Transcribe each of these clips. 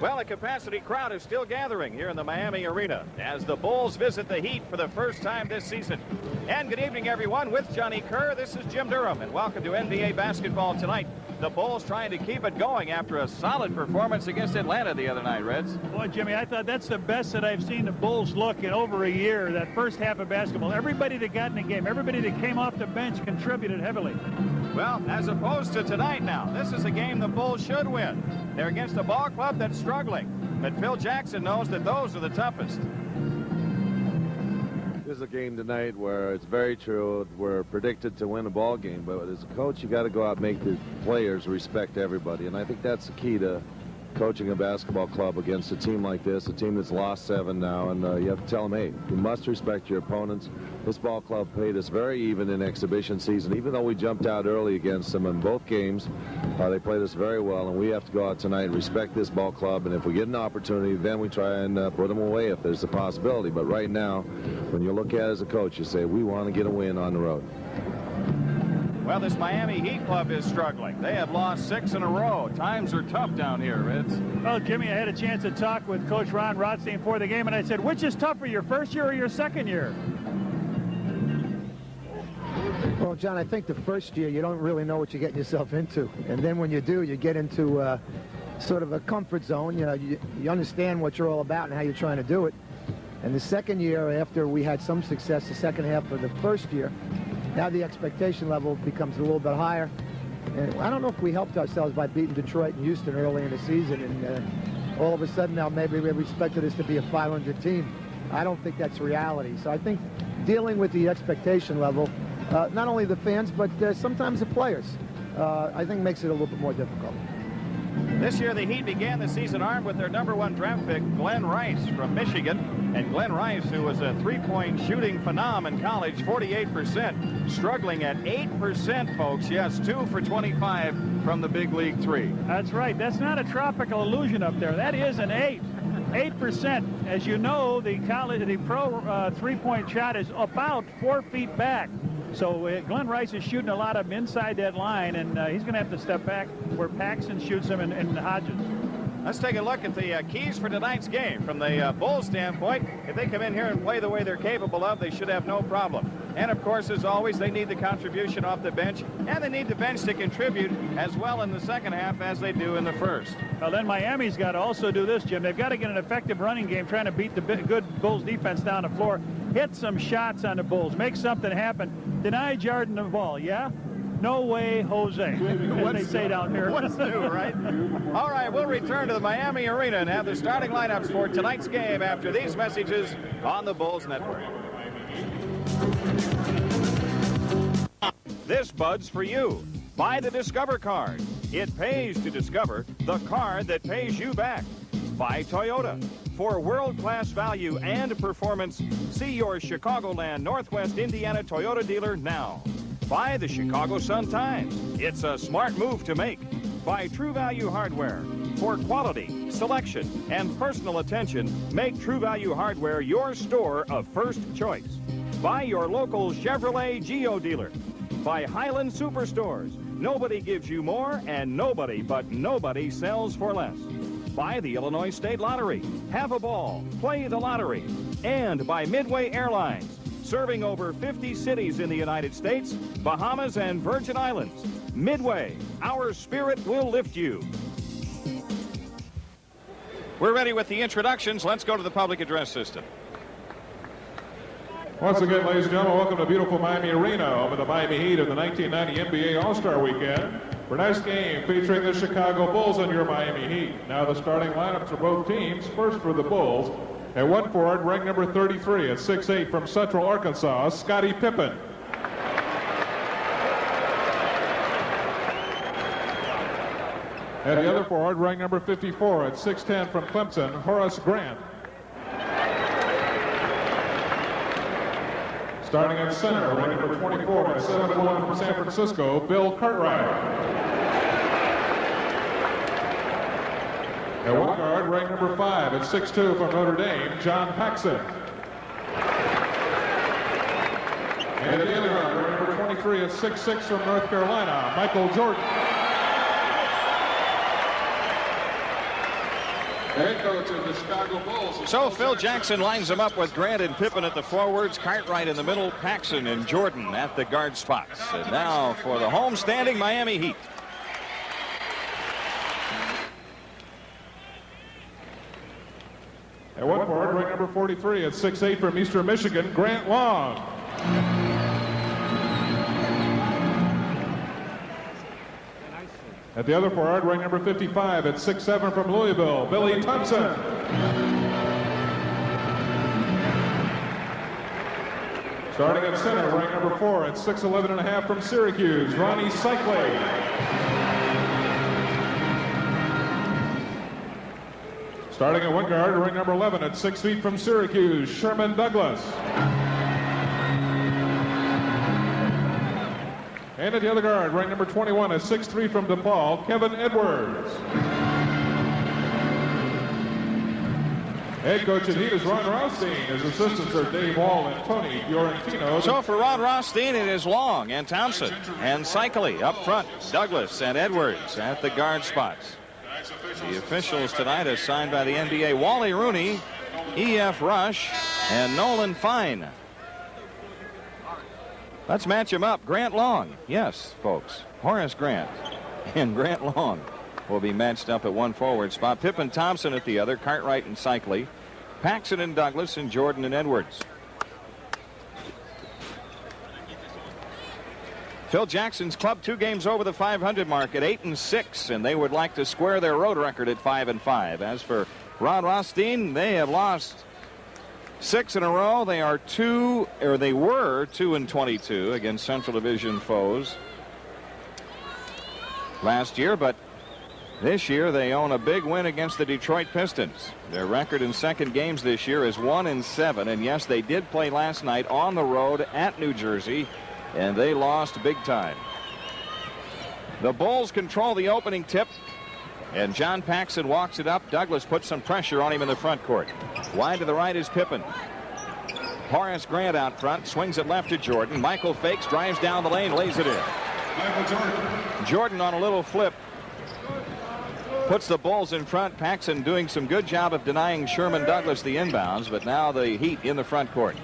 Well, a capacity crowd is still gathering here in the Miami Arena as the Bulls visit the Heat for the first time this season. And good evening, everyone. With Johnny Kerr, this is Jim Durham, and welcome to NBA basketball tonight. The Bulls trying to keep it going after a solid performance against Atlanta the other night, Reds. Boy, Jimmy, I thought that's the best that I've seen the Bulls look in over a year, that first half of basketball. Everybody that got in the game, everybody that came off the bench contributed heavily. Well, as opposed to tonight now, this is a game the Bulls should win. They're against a ball club that's struggling, but Phil Jackson knows that those are the toughest. This is a game tonight where it's very true. We're predicted to win a ball game, but as a coach, you got to go out and make the players respect everybody, and I think that's the key to coaching a basketball club against a team like this, a team that's lost 7 now, and you have to tell them, hey, you must respect your opponents. This ball club played us very even in exhibition season. Even though we jumped out early against them in both games, they played us very well, and we have to go out tonight and respect this ball club, and if we get an opportunity, then we try and put them away if there's a possibility. But right now, when you look at it as a coach, you say, we want to get a win on the road. Well, this Miami Heat club is struggling. They have lost 6 in a row. Times are tough down here, Reds. Well, Jimmy, I had a chance to talk with Coach Ron Rothstein before the game, and I said, which is tougher, your first year or your second year? Well, John, I think the first year you don't really know what you're getting yourself into. And then when you do, you get into sort of a comfort zone. You know, you understand what you're all about and how you're trying to do it. And the second year, after we had some success, the second half of the first year, now the expectation level becomes a little bit higher. And I don't know if we helped ourselves by beating Detroit and Houston early in the season. And all of a sudden now maybe we expected us to be a 500 team. I don't think that's reality. So I think dealing with the expectation level, not only the fans, but sometimes the players, I think makes it a little bit more difficult. This year, the Heat began the season armed with their #1 draft pick, Glenn Rice from Michigan. And Glenn Rice, who was a three-point shooting phenom in college, 48%, struggling at 8%, folks. Yes, 2 for 25 from the big league 3. That's right. That's not a tropical illusion up there. That is an 8%. As you know, the pro three-point shot is about 4 feet back. So Glenn Rice is shooting a lot of them inside that line, and he's going to have to step back where Paxson shoots him and Hodges. Let's take a look at the keys for tonight's game. From the Bulls standpoint, if they come in here and play the way they're capable of, they should have no problem. And, of course, as always, they need the contribution off the bench, and they need the bench to contribute as well in the second half as they do in the first. Well, then Miami's got to also do this, Jim. They've got to get an effective running game trying to beat the good Bulls defense down the floor. Hit some shots on the Bulls. Make something happen. Deny Jordan the ball, yeah? No way, Jose, as they say down here. What's new, right? All right, we'll return to the Miami Arena and have the starting lineups for tonight's game after these messages on the Bulls Network. This Bud's for you. Buy the Discover card. It pays to discover the card that pays you back. Buy Toyota. For world-class value and performance, see your Chicagoland, Northwest Indiana Toyota dealer now. Buy the Chicago Sun-Times. It's a smart move to make. Buy True Value Hardware. For quality, selection, and personal attention, make True Value Hardware your store of first choice. Buy your local Chevrolet Geo dealer. Buy Highland Superstores. Nobody gives you more, and nobody but nobody sells for less. Buy the Illinois State Lottery. Have a ball. Play the lottery. And by Midway Airlines, serving over 50 cities in the United States, Bahamas, and Virgin Islands. Midway, our spirit will lift you. We're ready with the introductions. Let's go to the public address system. Once again, ladies and gentlemen, welcome to beautiful Miami Arena over the Miami Heat of the 1990 NBA All-Star Weekend. For tonight's game featuring the Chicago Bulls and your Miami Heat. Now the starting lineups for both teams. First for the Bulls, at 1 forward, ranked number 33 at 6'8" from Central Arkansas, Scottie Pippen. At the other forward, ranked number 54 at 6'10" from Clemson, Horace Grant. Starting at center, ranked number 24 at 7'1" from San Francisco, Bill Cartwright. At one guard, ranked number 5 at 6'2" from Notre Dame, John Paxson. And at the other guard, ranked number 23 at 6'6" from North Carolina, Michael Jordan. Head coach of the Chicago Bulls. So Phil Jackson lines them up with Grant and Pippen at the forwards, Cartwright in the middle, Paxson and Jordan at the guard spots. And now for the home-standing Miami Heat. At one forward, ring number 43 at 6'8" from Eastern Michigan, Grant Long. At the other forward, ring number 55 at 6'7" from Louisville, Billy Thompson. Starting at center, ring number 4 at 6'11.5" from Syracuse, Rony Seikaly. Starting at one guard, ring number 11 at 6 feet from Syracuse, Sherman Douglas. And at the other guard, ring number 21 at 6'3" from DePaul, Kevin Edwards. Head coach at Heat is Ron Rothstein. His assistants are Dave Wall and Tony Fiorentino. So for Ron Rothstein, it is Long and Thompson and Seikaly up front, Douglas and Edwards at the guard spots. The officials tonight are signed by the NBA, Wally Rooney, E.F. Rush, and Nolan Fine. Let's match him up. Grant Long. Yes, folks. Horace Grant and Grant Long will be matched up at one forward spot. Pippen Thompson at the other, Cartwright and Seikaly, Paxson and Douglas, and Jordan and Edwards. Phil Jackson's club 2 games over the 500 mark at 8-6, and they would like to square their road record at 5-5. As for Ron Rothstein, they have lost 6 in a row. They were 2-22 against Central Division foes last year, but this year they own a big win against the Detroit Pistons. Their record in second games this year is 1-7, and yes, they did play last night on the road at New Jersey, and they lost big time. The Bulls control the opening tip, and John Paxson walks it up. Douglas puts some pressure on him in the front court. Wide to the right is Pippen. Horace Grant out front, swings it left to Jordan. Michael fakes, drives down the lane, lays it in. Jordan on a little flip puts the Bulls in front. Paxson doing some good job of denying Sherman Douglas the inbounds, but now the Heat in the front court.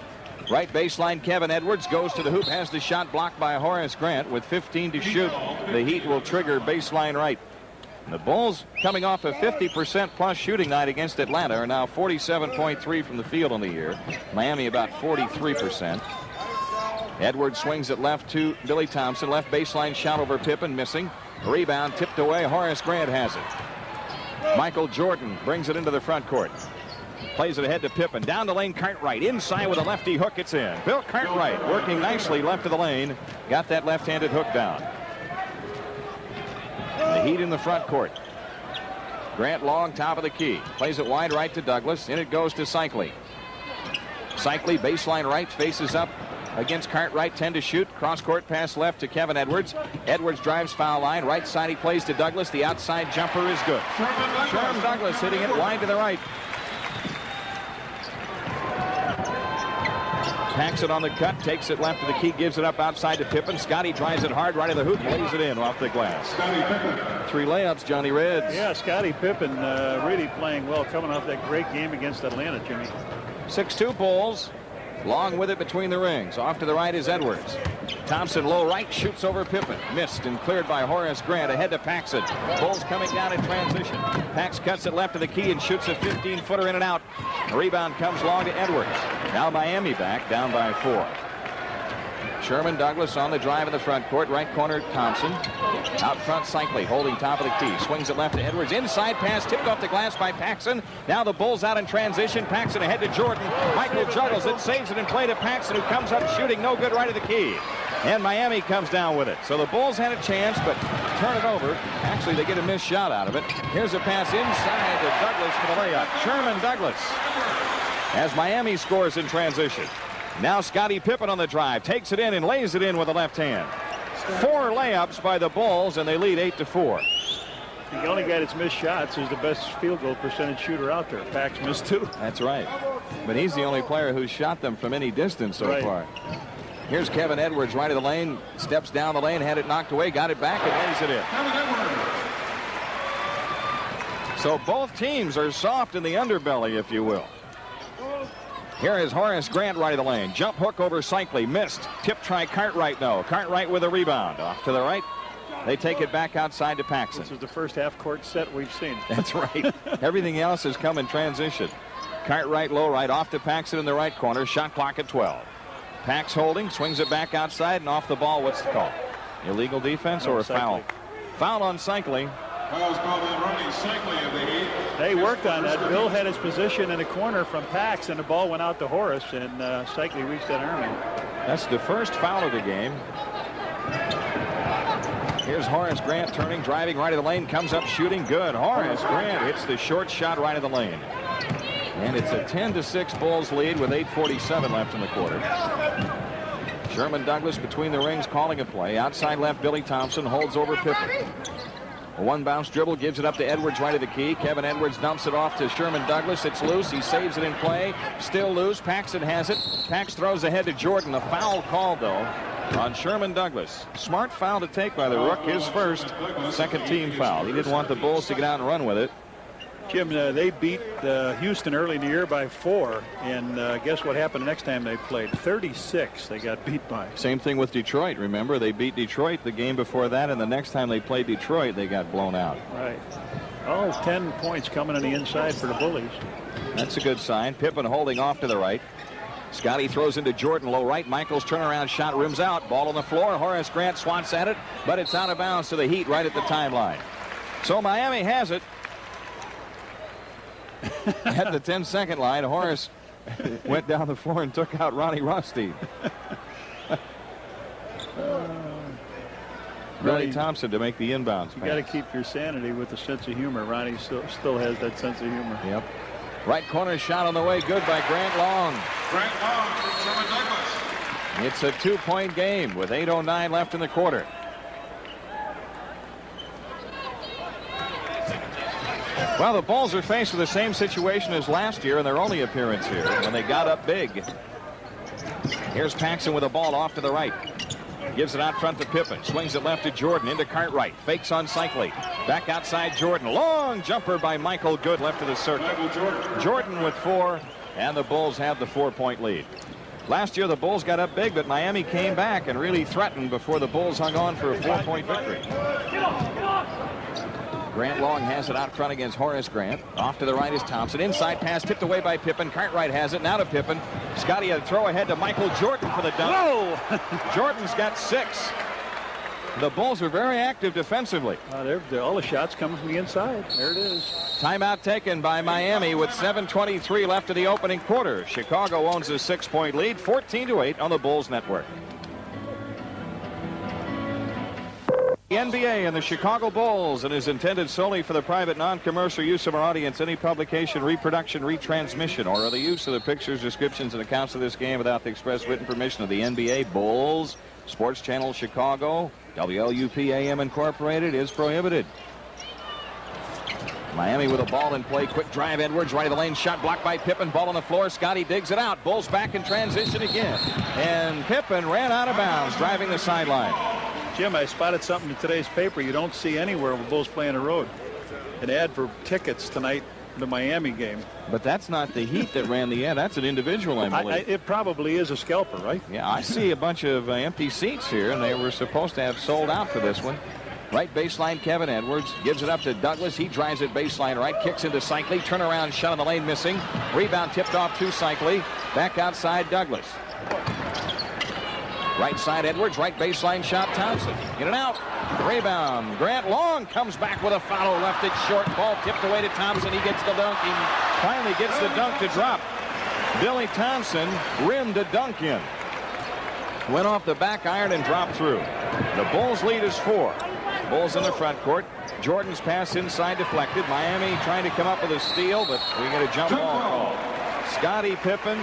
Right baseline, Kevin Edwards goes to the hoop, has the shot blocked by Horace Grant. With 15 to shoot, the Heat will trigger baseline right. The Bulls, coming off a 50% plus shooting night against Atlanta, are now 47.3 from the field on the year. Miami about 43%. Edwards swings it left to Billy Thompson. Left baseline shot over Pippen, missing. Rebound tipped away. Horace Grant has it. Michael Jordan brings it into the front court. Plays it ahead to Pippen. Down the lane, Cartwright. Inside with a lefty hook, it's in. Bill Cartwright working nicely left of the lane. Got that left-handed hook down. The Heat in the front court. Grant Long, top of the key. Plays it wide right to Douglas. In it goes to Seikaly. Seikaly, baseline right, faces up against Cartwright. 10 to shoot. Cross-court pass left to Kevin Edwards. Edwards drives foul line. Right side he plays to Douglas. The outside jumper is good. Sherman Douglas hitting it wide to the right. Paxson on the cut, takes it left to the key, gives it up outside to Pippen. Scottie drives it hard right of the hoop, lays it in off the glass. 3 layups, Johnny Reds. Yeah, Scottie Pippen really playing well, coming off that great game against Atlanta, Jimmy. 6-2 Bulls. Long with it between the rings. Off to the right is Edwards. Thompson low right, shoots over Pippen. Missed and cleared by Horace Grant. Ahead to Paxson. Bulls coming down in transition. Pax cuts it left to the key and shoots a 15-footer in and out. The rebound comes long to Edwards. Now Miami back, down by 4. Sherman Douglas on the drive in the front court. Right corner, Thompson. Out front, Seikaly holding top of the key. Swings it left to Edwards. Inside pass tipped off the glass by Paxson. Now the Bulls out in transition. Paxson ahead to Jordan. Michael juggles it, saves it in play to Paxson, who comes up shooting. No good right of the key. And Miami comes down with it. So the Bulls had a chance, but turn it over. Actually, they get a missed shot out of it. Here's a pass inside to Douglas for the layup. Sherman Douglas as Miami scores in transition. Now Scottie Pippen on the drive, takes it in and lays it in with the left hand. 4 layups by the Bulls, and they lead 8-4. The only guy that's missed shots is the best field goal percentage shooter out there. Pax missed 2. That's right. But he's the only player who's shot them from any distance so far. Here's Kevin Edwards right of the lane, steps down the lane, had it knocked away, got it back, and lays it in. So both teams are soft in the underbelly, if you will. Here is Horace Grant right of the lane. Jump hook over Seikaly. Missed. Tip try Cartwright, no. Cartwright with a rebound. Off to the right. They take it back outside to Paxson. This is the first half-court set we've seen. That's right. Everything else has come in transition. Cartwright low right. Off to Paxson in the right corner. Shot clock at 12. Pax holding. Swings it back outside and off the ball. What's the call? Illegal defense or a foul? Foul on Seikaly. Foul's called on Rony, Seikaly of the Heat. They worked on that. Bill had his position in the corner from Pax, and the ball went out to Horace, and Seikaly reached that arm in. That's the first foul of the game. Here's Horace Grant turning, driving right of the lane, comes up shooting good. Horace Grant hits the short shot right of the lane. And it's a 10-6 Bulls lead with 8:47 left in the quarter. Sherman Douglas between the rings calling a play. Outside left, Billy Thompson holds over Pippen. A one bounce dribble gives it up to Edwards right of the key. Kevin Edwards dumps it off to Sherman Douglas. It's loose. He saves it in play. Still loose. Paxson has it. Pax throws ahead to Jordan. A foul called, though, on Sherman Douglas. Smart foul to take by the Rook. His first second team foul. He didn't want the Bulls to get out and run with it. Jim, they beat Houston early in the year by 4, and guess what happened the next time they played? 36 they got beat by. Same thing with Detroit. Remember, they beat Detroit the game before that, and the next time they played Detroit, they got blown out. Right. All 10 points coming on the inside for the Bullies. That's a good sign. Pippen holding off to the right. Scottie throws into Jordan low right. Michael's turnaround shot rims out. Ball on the floor. Horace Grant swats at it, but it's out of bounds to the Heat right at the timeline. So Miami has it. At the 10-second line, Horace went down the floor and took out Ronnie Rusty. Billy Thompson to make the inbounds. You got to keep your sanity with a sense of humor. Ronnie still has that sense of humor. Yep. Right corner shot on the way. Good by Grant Long. Grant Long from Sherman Douglas. It's a 2-point game with 8:09 left in the quarter. Well, the Bulls are faced with the same situation as last year in their only appearance here when they got up big. Here's Paxson with a ball off to the right. Gives it out front to Pippen. Swings it left to Jordan into Cartwright. Fakes on Seikaly. Back outside Jordan. Long jumper by Michael. Good left of the circle. Jordan with 4, and the Bulls have the 4-point lead. Last year the Bulls got up big, but Miami came back and really threatened before the Bulls hung on for a 4-point victory. Grant Long has it out front against Horace Grant. Off to the right is Thompson. Inside pass tipped away by Pippen. Cartwright has it. Now to Pippen. Scottie a throw ahead to Michael Jordan for the dunk. Whoa! Jordan's got 6. The Bulls are very active defensively. All the shots coming from the inside. There it is. Timeout taken by Miami with 7:23 left in the opening quarter. Chicago owns a 6-point lead, 14-8 on the Bulls network. The NBA and the Chicago Bulls, and is intended solely for the private non-commercial use of our audience. Any publication, reproduction, retransmission, or other use of the pictures, descriptions, and accounts of this game without the express written permission of the NBA, Bulls, Sports Channel Chicago, WLUP-AM Incorporated is prohibited. Miami with a ball in play. Quick drive. Edwards right of the lane. Shot blocked by Pippen. Ball on the floor. Scottie digs it out. Bulls back in transition again. And Pippen ran out of bounds, driving the sideline. Jim, I spotted something in today's paper you don't see anywhere when Bulls play on the road. An ad for tickets tonight for the Miami game. But that's not the Heat that ran the ad. That's an individual, I believe. It probably is a scalper, right? Yeah, I see a bunch of empty seats here, and they were supposed to have sold out for this one. Right baseline, Kevin Edwards gives it up to Douglas. He drives it baseline right, kicks into Seikaly. Turnaround shot on the lane missing. Rebound tipped off to Seikaly. Back outside Douglas. Right side Edwards, right baseline shot Thompson. In and out. Rebound. Grant Long comes back with a foul. Left it short. Ball tipped away to Thompson. He gets the dunk. He finally gets the dunk to drop. Billy Thompson rimmed a dunk in. Went off the back iron and dropped through. The Bulls lead is 4. Bulls in the front court. Jordan's pass inside deflected. Miami trying to come up with a steal, but we get a jump ball call. Scottie Pippen,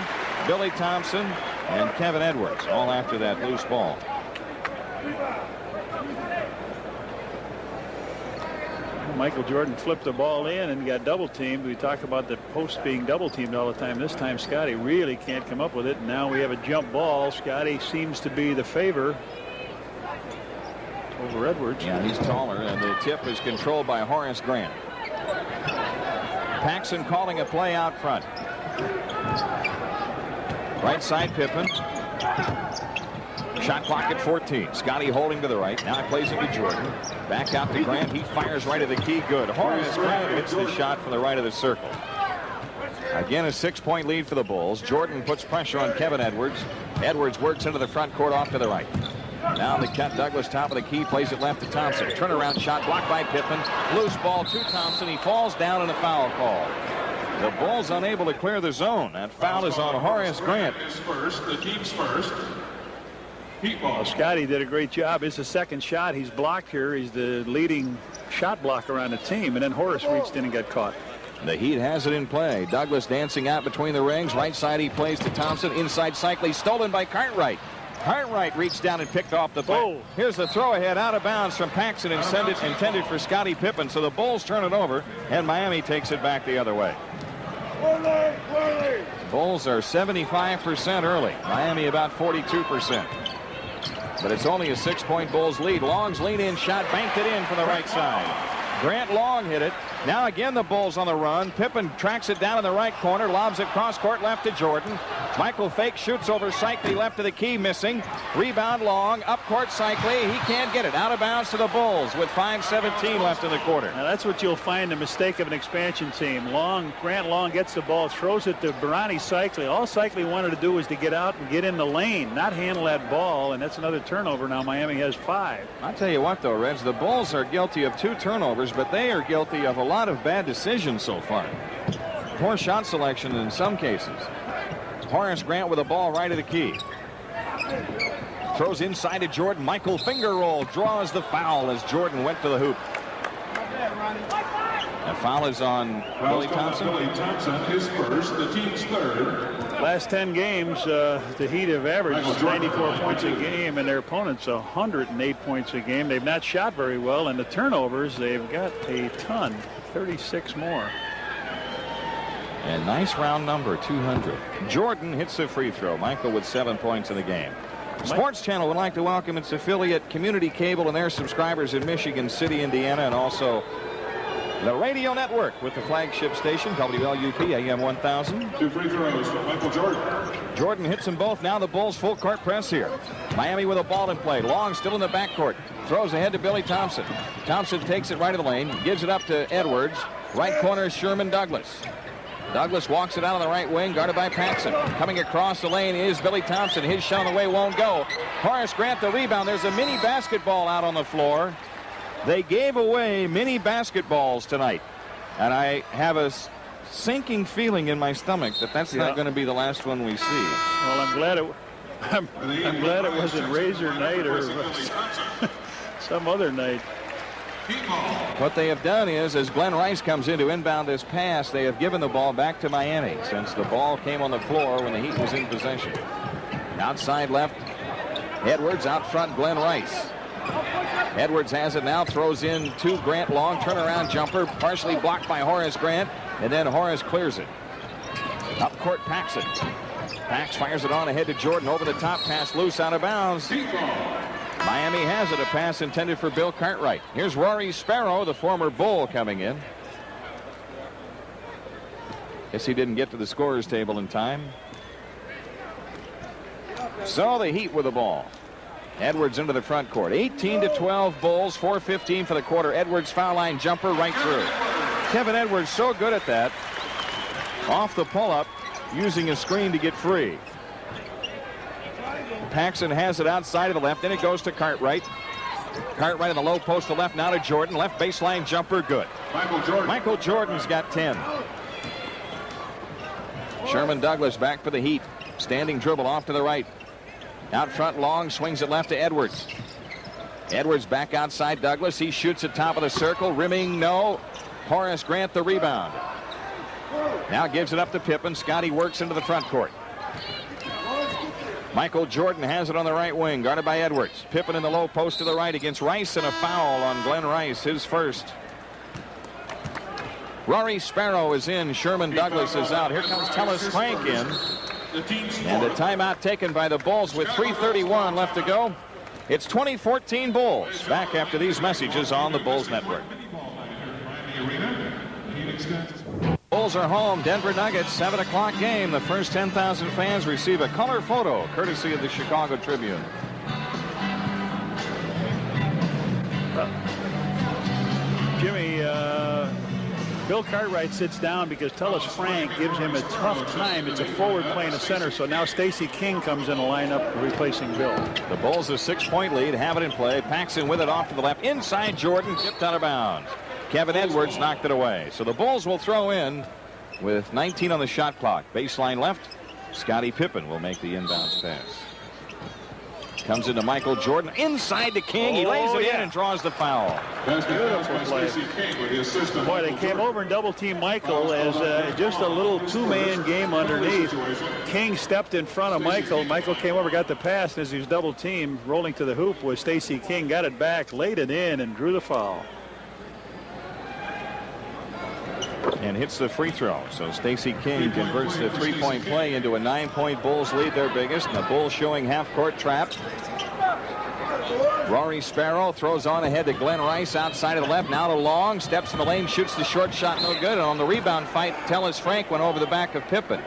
Billy Thompson, and Kevin Edwards all after that loose ball. Michael Jordan flipped the ball in and got double teamed. We talk about the post being double teamed all the time. This time Scottie really can't come up with it. And now we have a jump ball. Scottie seems to be the favor over Edwards. Yeah, he's taller, and the tip is controlled by Horace Grant. Paxson calling a play out front. Right side, Pippen. Shot clock at 14. Scottie holding to the right. Now he plays into Jordan. Back out to Grant. He fires right at the key. Good. Horace Grant hits the shot from the right of the circle. Again, a 6-point lead for the Bulls. Jordan puts pressure on Kevin Edwards. Edwards works into the front court off to the right. Now the cut. Douglas top of the key, plays it left to Thompson. Turnaround shot blocked by Pippen. Loose ball to Thompson. He falls down in a foul call. The Bulls unable to clear the zone. That foul is on Horace Grant. The team's first. Well, Scottie did a great job. It's the second shot he's blocked here. He's the leading shot blocker on the team, and then Horace reached in and got caught. The Heat has it in play. Douglas dancing out between the rings. Right side he plays to Thompson. Inside Seikaly, stolen by Cartwright. Cartwright reached down and picked off the ball. Here's the throw ahead out of bounds from Paxson, intended for Scottie Pippen. So the Bulls turn it over, and Miami takes it back the other way. Bulls are 75% early. Miami about 42%. But it's only a 6-point Bulls lead. Long's lean-in shot, banked it in from the right side. Grant Long hit it. Now again the Bulls on the run. Pippen tracks it down in the right corner, lobs it cross court left to Jordan. Michael Fake shoots over Seikaly left to the key, missing. Rebound Long, up court Seikaly. He can't get it. Out of bounds to the Bulls with 5:17 left in the quarter. Now that's what you'll find the mistake of an expansion team. Grant Long gets the ball, throws it to Rony Seikaly. All Seikaly wanted to do was to get out and get in the lane, not handle that ball, and that's another turnover. Now Miami has 5. I'll tell you what though, Reds, the Bulls are guilty of 2 turnovers, but they are guilty of a lot of bad decisions so far. Poor shot selection in some cases. Horace Grant with the ball right of the key. Throws inside to Jordan. Michael finger roll, draws the foul as Jordan went to the hoop. The foul is on Billy Thompson. Billy Thompson is first, the team's third. Last 10 games, the Heat have averaged 94 points a game, and their opponents 108 points a game. They've not shot very well, and the turnovers, they've got a ton, 36 more. And nice round number, 200. Jordan hits a free throw. Michael with 7 points in the game. Sports Channel would like to welcome its affiliate Community Cable and their subscribers in Michigan City, Indiana, and also the radio network with the flagship station WLUP AM 1000. 2 free throws from Michael Jordan. Jordan hits them both. Now the Bulls full court press here. Miami with a ball in play. Long still in the backcourt. Throws ahead to Billy Thompson. Thompson takes it right of the lane. Gives it up to Edwards. Right corner Sherman Douglas. Douglas walks it out on the right wing, guarded by Paxson. Coming across the lane is Billy Thompson. His shot on the way won't go. Horace Grant the rebound. There's a mini basketball out on the floor. They gave away mini basketballs tonight. And I have a sinking feeling in my stomach that that's not going to be the last one we see. Well, I'm glad it wasn't Razor night or some other night. What they have done is, as Glenn Rice comes in to inbound this pass, they have given the ball back to Miami since the ball came on the floor when the Heat was in possession. Outside left, Edwards. Out front, Glenn Rice. Edwards has it now, throws in to Grant. Long turnaround jumper, partially blocked by Horace Grant, and then Horace clears it. Up court, Paxson. Pax fires it on ahead to Jordan. Over the top, pass loose, out of bounds. Miami has it, a pass intended for Bill Cartwright. Here's Rory Sparrow, the former Bull, coming in. Guess he didn't get to the scorer's table in time. So the Heat with the ball. Edwards into the front court. 18-12 Bulls, 4:15 for the quarter. Edwards foul line jumper right through. Kevin Edwards so good at that. Off the pull-up, using a screen to get free. Paxson has it outside of the left. Then it goes to Cartwright. Cartwright in the low post to left. Now to Jordan. Left baseline jumper. Good. Michael Jordan's got 10. Sherman Douglas back for the Heat. Standing dribble off to the right. Out front, Long swings it left to Edwards. Edwards back outside Douglas. He shoots at top of the circle. Rimming, no. Horace Grant the rebound. Now gives it up to Pippen. Scottie works into the front court. Michael Jordan has it on the right wing, guarded by Edwards. Pippen in the low post to the right against Rice, and a foul on Glenn Rice, his first. Rory Sparrow is in. Sherman Douglas is out. Here comes Tellis Frank in. And a timeout taken by the Bulls with 3:31 left to go. It's 2014 Bulls. Back after these messages on the Bulls Network. Bulls are home. Denver Nuggets, 7 o'clock game. The first 10,000 fans receive a color photo courtesy of the Chicago Tribune. Jimmy, Bill Cartwright sits down because Tullis Frank gives him a tough time. It's a forward playing a center, so now Stacey King comes in a lineup replacing Bill. The Bulls a 6-point lead, have it in play. Paxson with it off to the left. Inside Jordan, tipped out of bounds. Kevin Edwards knocked it away. So the Bulls will throw in with 19 on the shot clock. Baseline left. Scottie Pippen will make the inbounds pass. Comes into Michael Jordan. Inside to King. He lays it in and draws the foul. Beautiful play. Boy, they came over and double-teamed Michael as just a little two-man game underneath. King stepped in front of Michael. Michael came over, got the pass, and as he was double-teamed, rolling to the hoop was Stacey King. Got it back, laid it in, and drew the foul. And hits the free throw. So Stacey King converts the three-point play into a 9-point Bulls lead, their biggest. And the Bulls showing half-court trap. Rory Sparrow throws on ahead to Glenn Rice outside of the left. Now to Long. Steps in the lane, shoots the short shot, no good. And on the rebound fight, Tullis Frank went over the back of Pippen.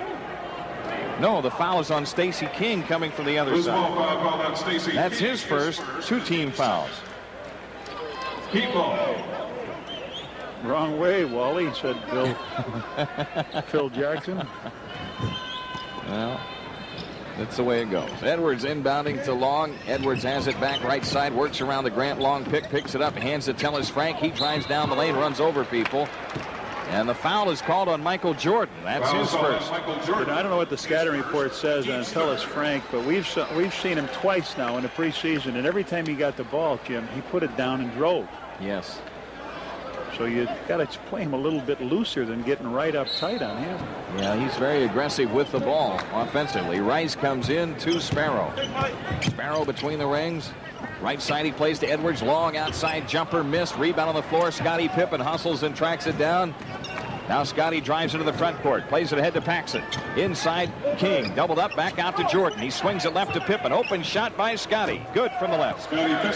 No, the foul is on Stacey King coming from the other side. That's his first 2-team fouls. Wrong way, Wally, said Phil Jackson. Well, that's the way it goes. Edwards inbounding to Long. Edwards has it back right side, works around the Grant Long pick, picks it up, hands it to Tullis Frank. He drives down the lane, runs over people. And the foul is called on Michael Jordan. That's his first. I don't know what the scouting report says on Tullis Frank, but we've seen him twice now in the preseason, and every time he got the ball, Jim, he put it down and drove. Yes. So you got to play him a little bit looser than getting right up tight on him. Yeah, he's very aggressive with the ball offensively. Rice comes in to Sparrow. Sparrow between the rings. Right side he plays to Edwards. Long outside jumper missed. Rebound on the floor. Scottie Pippen hustles and tracks it down. Now Scottie drives into the front court. Plays it ahead to Paxson. Inside King. Doubled up. Back out to Jordan. He swings it left to Pippen. Open shot by Scottie. Good from the left.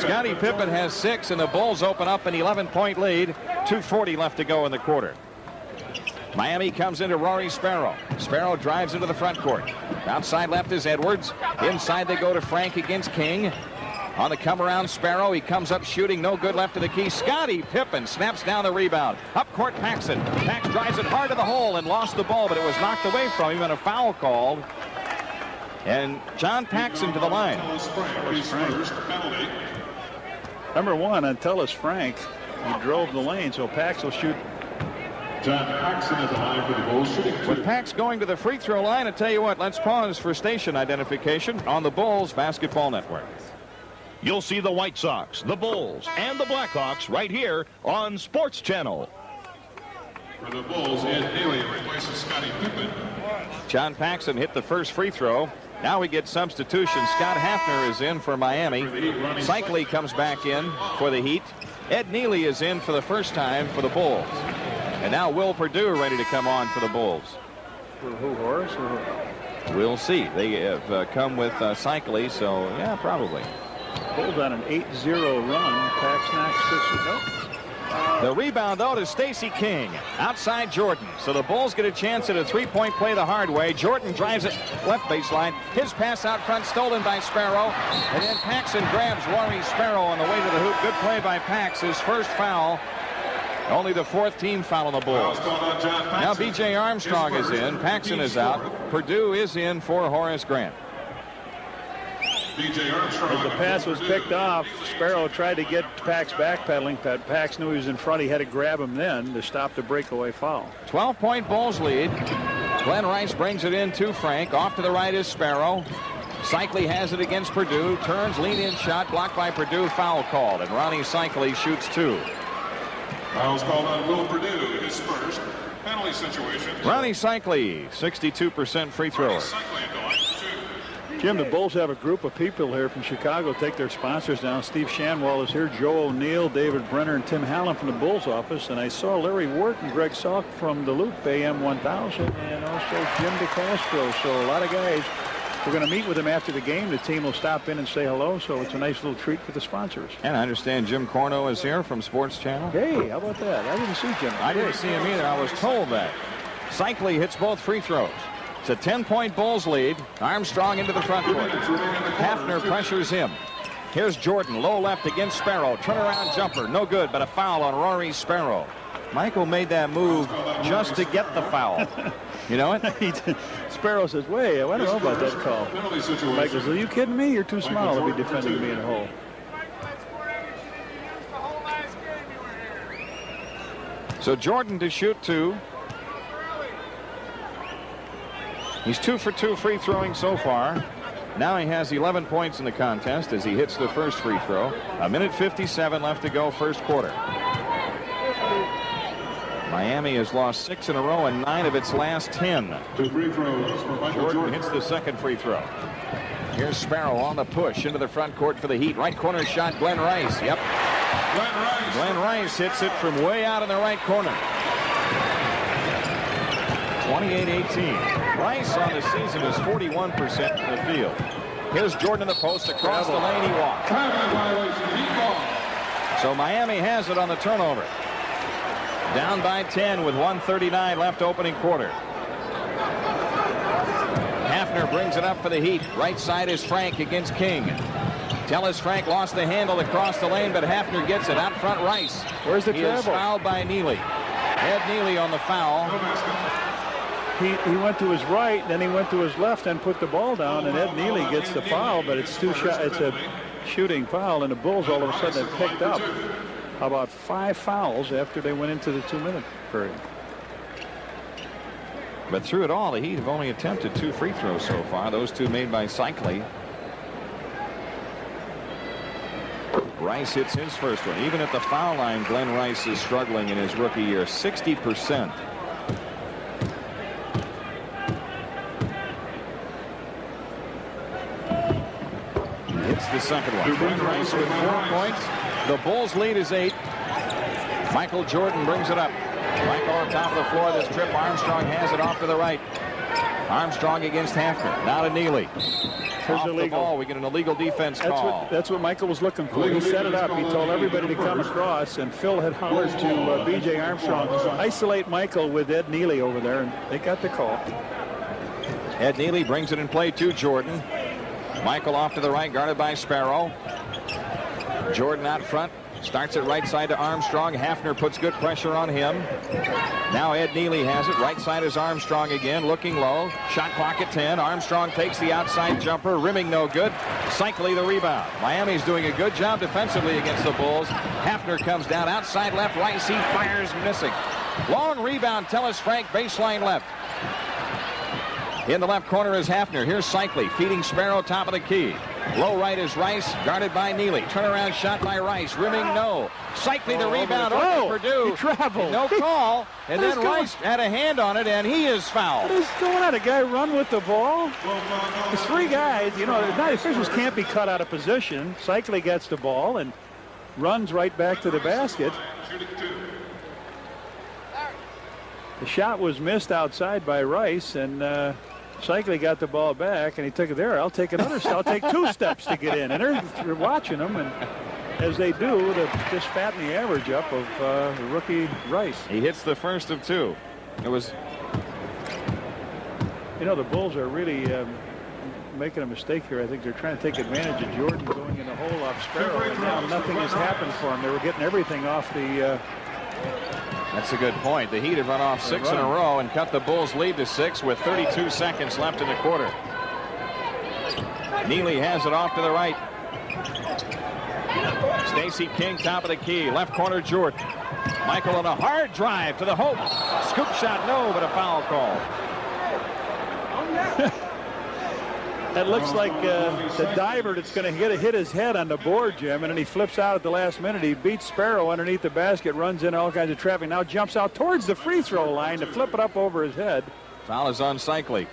Scottie Pippen has 6, and the Bulls open up an 11-point lead. 2:40 left to go in the quarter. Miami comes into Rory Sparrow. Sparrow drives into the front court. Outside left is Edwards. Inside they go to Frank against King. On the come around, Sparrow. He comes up shooting. No good left to the key. Scottie Pippen snaps down the rebound. Up court, Paxson. Pax drives it hard to the hole and lost the ball, but it was knocked away from him and a foul called. And John Paxson to the line. Number 1 on Tullis Frank. He drove the lane, so Pax will shoot. John Paxson at the line for the Bulls, shooting 2. With Pax going to the free throw line, I tell you what, let's pause for station identification on the Bulls Basketball Network. You'll see the White Sox, the Bulls, and the Blackhawks right here on Sports Channel. For the Bulls, Ed Neely replaces Scottie Pippen. John Paxson hit the first free throw. Now we get substitution. Scott Hafner is in for Miami. Seikaly comes back in for the Heat. Ed Neely is in for the first time for the Bulls. And now Will Perdue ready to come on for the Bulls. For who, Horace? We'll see. They have come with Seikaly, so yeah, probably. Bulls on an 8-0 run. Pax knocks this. Nope. The rebound, though, to Stacey King. Outside Jordan. So the Bulls get a chance at a three-point play the hard way. Jordan drives it left baseline. His pass out front stolen by Sparrow. And then Paxson grabs Rory Sparrow on the way to the hoop. Good play by Pax. His first foul. Only the 4th team foul on the Bulls. Now B.J. Armstrong is in. Paxson is out. Perdue is in for Horace Grant. As the pass was picked off, Sparrow tried to get Pax backpedaling. Pax knew he was in front. He had to grab him then to stop the breakaway foul. 12-point Bulls lead. Glenn Rice brings it in to Frank. Off to the right is Sparrow. Seikaly has it against Perdue. Turns, lean-in shot, blocked by Perdue. Foul called, and Rony Seikaly shoots 2. Fouls called on Will Perdue, his first penalty situation. Rony Seikaly, 62% free thrower. Jim, the Bulls have a group of people here from Chicago take their sponsors down. Steve Shanwell is here, Joe O'Neill, David Brenner, and Tim Hallam from the Bulls office. And I saw Larry Wirt and Greg Salk from the Loop AM 1000, and also Jim DeCastro. So a lot of guys. We're going to meet with them after the game. The team will stop in and say hello, so it's a nice little treat for the sponsors. And I understand Jim Corno is here from Sports Channel. Hey, how about that? I didn't see Jim. I didn't see him either. I was told that. Seikaly hits both free throws. It's a 10-point Bulls lead. Armstrong into the front court. Hafner pressures him. Here's Jordan, low left against Sparrow. Turnaround jumper, no good, but a foul on Rory Sparrow. Michael made that move just to get the foul. You know it? Sparrow says, wait, I don't know about that call. Michael says, are you kidding me? You're too small to be defending me in a hole. So Jordan to shoot 2. He's 2 for 2 free throwing so far. Now he has 11 points in the contest as he hits the first free throw. 1:57 left to go, first quarter. Miami has lost 6 in a row and 9 of its last 10. 2 free throws for Michael Jordan hits the second free throw. Here's Sparrow on the push into the front court for the Heat. Right corner shot, Glenn Rice. Yep. Glenn Rice hits it from way out in the right corner. 28-18. Rice on the season is 41% from the field. Here's Jordan in the post. Across the lane he walks. So Miami has it on the turnover. Down by 10 with 1:39 left opening quarter. Hafner brings it up for the Heat. Right side is Frank against King. Tellis Frank lost the handle across the lane, but Hafner gets it. Out front, Rice. Where's the He travel? is fouled by Neely. Ed Neely on the foul. He went to his right, then he went to his left and put the ball down, and Ed Neely gets the foul, but it's it's a shooting foul, and the Bulls all of a sudden have picked up about 5 fouls after they went into the 2-minute period. But through it all, the Heat have only attempted 2 free throws so far. Those 2 made by Seikaly. Rice hits his first one. Even at the foul line, Glenn Rice is struggling in his rookie year. 60%. Hits the second one. Glenn Rice with 4 points. The Bulls lead is 8. Michael Jordan brings it up. Michael on top of the floor this trip. Armstrong has it off to the right. Armstrong against Hafner. Now to Neely. Off the ball, we get an illegal defense call. That's what Michael was looking for. He set it up. He told everybody to come across, and Phil had hollered to B.J. Armstrong, isolate Michael with Ed Neely over there, and they got the call. Ed Neely brings it in play to Jordan. Michael off to the right, guarded by Sparrow. Jordan out front. Starts it right side to Armstrong. Hafner puts good pressure on him. Now Ed Neely has it. Right side is Armstrong again, looking low. Shot clock at 10. Armstrong takes the outside jumper. Rimming no good. Seikaly the rebound. Miami's doing a good job defensively against the Bulls. Hafner comes down outside left. Rice, he fires, missing. Long rebound. Tellis Frank, baseline left. In the left corner is Hafner. Here's Seikaly feeding Sparrow, top of the key. Low right is Rice, guarded by Neely. Turnaround shot by Rice. Rimming no. Seikaly the rebound over Purdue. He traveled. No call. And then Rice had a hand on it, and he is fouled. What is going on? A guy run with the ball? There's 3 guys. You know, the officials can't be cut out of position. Seikaly gets the ball and runs right back to the basket. The shot was missed outside by Rice, and Seikaly got the ball back, and he took it there. I'll take 2 steps to get in. And they're watching him, and as they do, to just fatten the average up of the rookie Rice. He hits the first of 2. It was. You know, the Bulls are really making a mistake here. I think they're trying to take advantage of Jordan going in the hole off Sparrow, and now nothing has happened for him. They were getting everything off the. That's a good point. The Heat have run off 6 in a row and cut the Bulls' lead to 6 with 32 seconds left in the quarter. Neely has it off to the right. Stacey King, top of the key. Left corner, Jordan. Michael on a hard drive to the hoop. Scoop shot, no, but a foul call. That looks like the diver that's going to hit his head on the board, Jim, and then he flips out at the last minute. He beats Sparrow underneath the basket, runs in all kinds of traffic, now jumps out towards the free throw line to flip it up over his head. Foul is on Seikaly.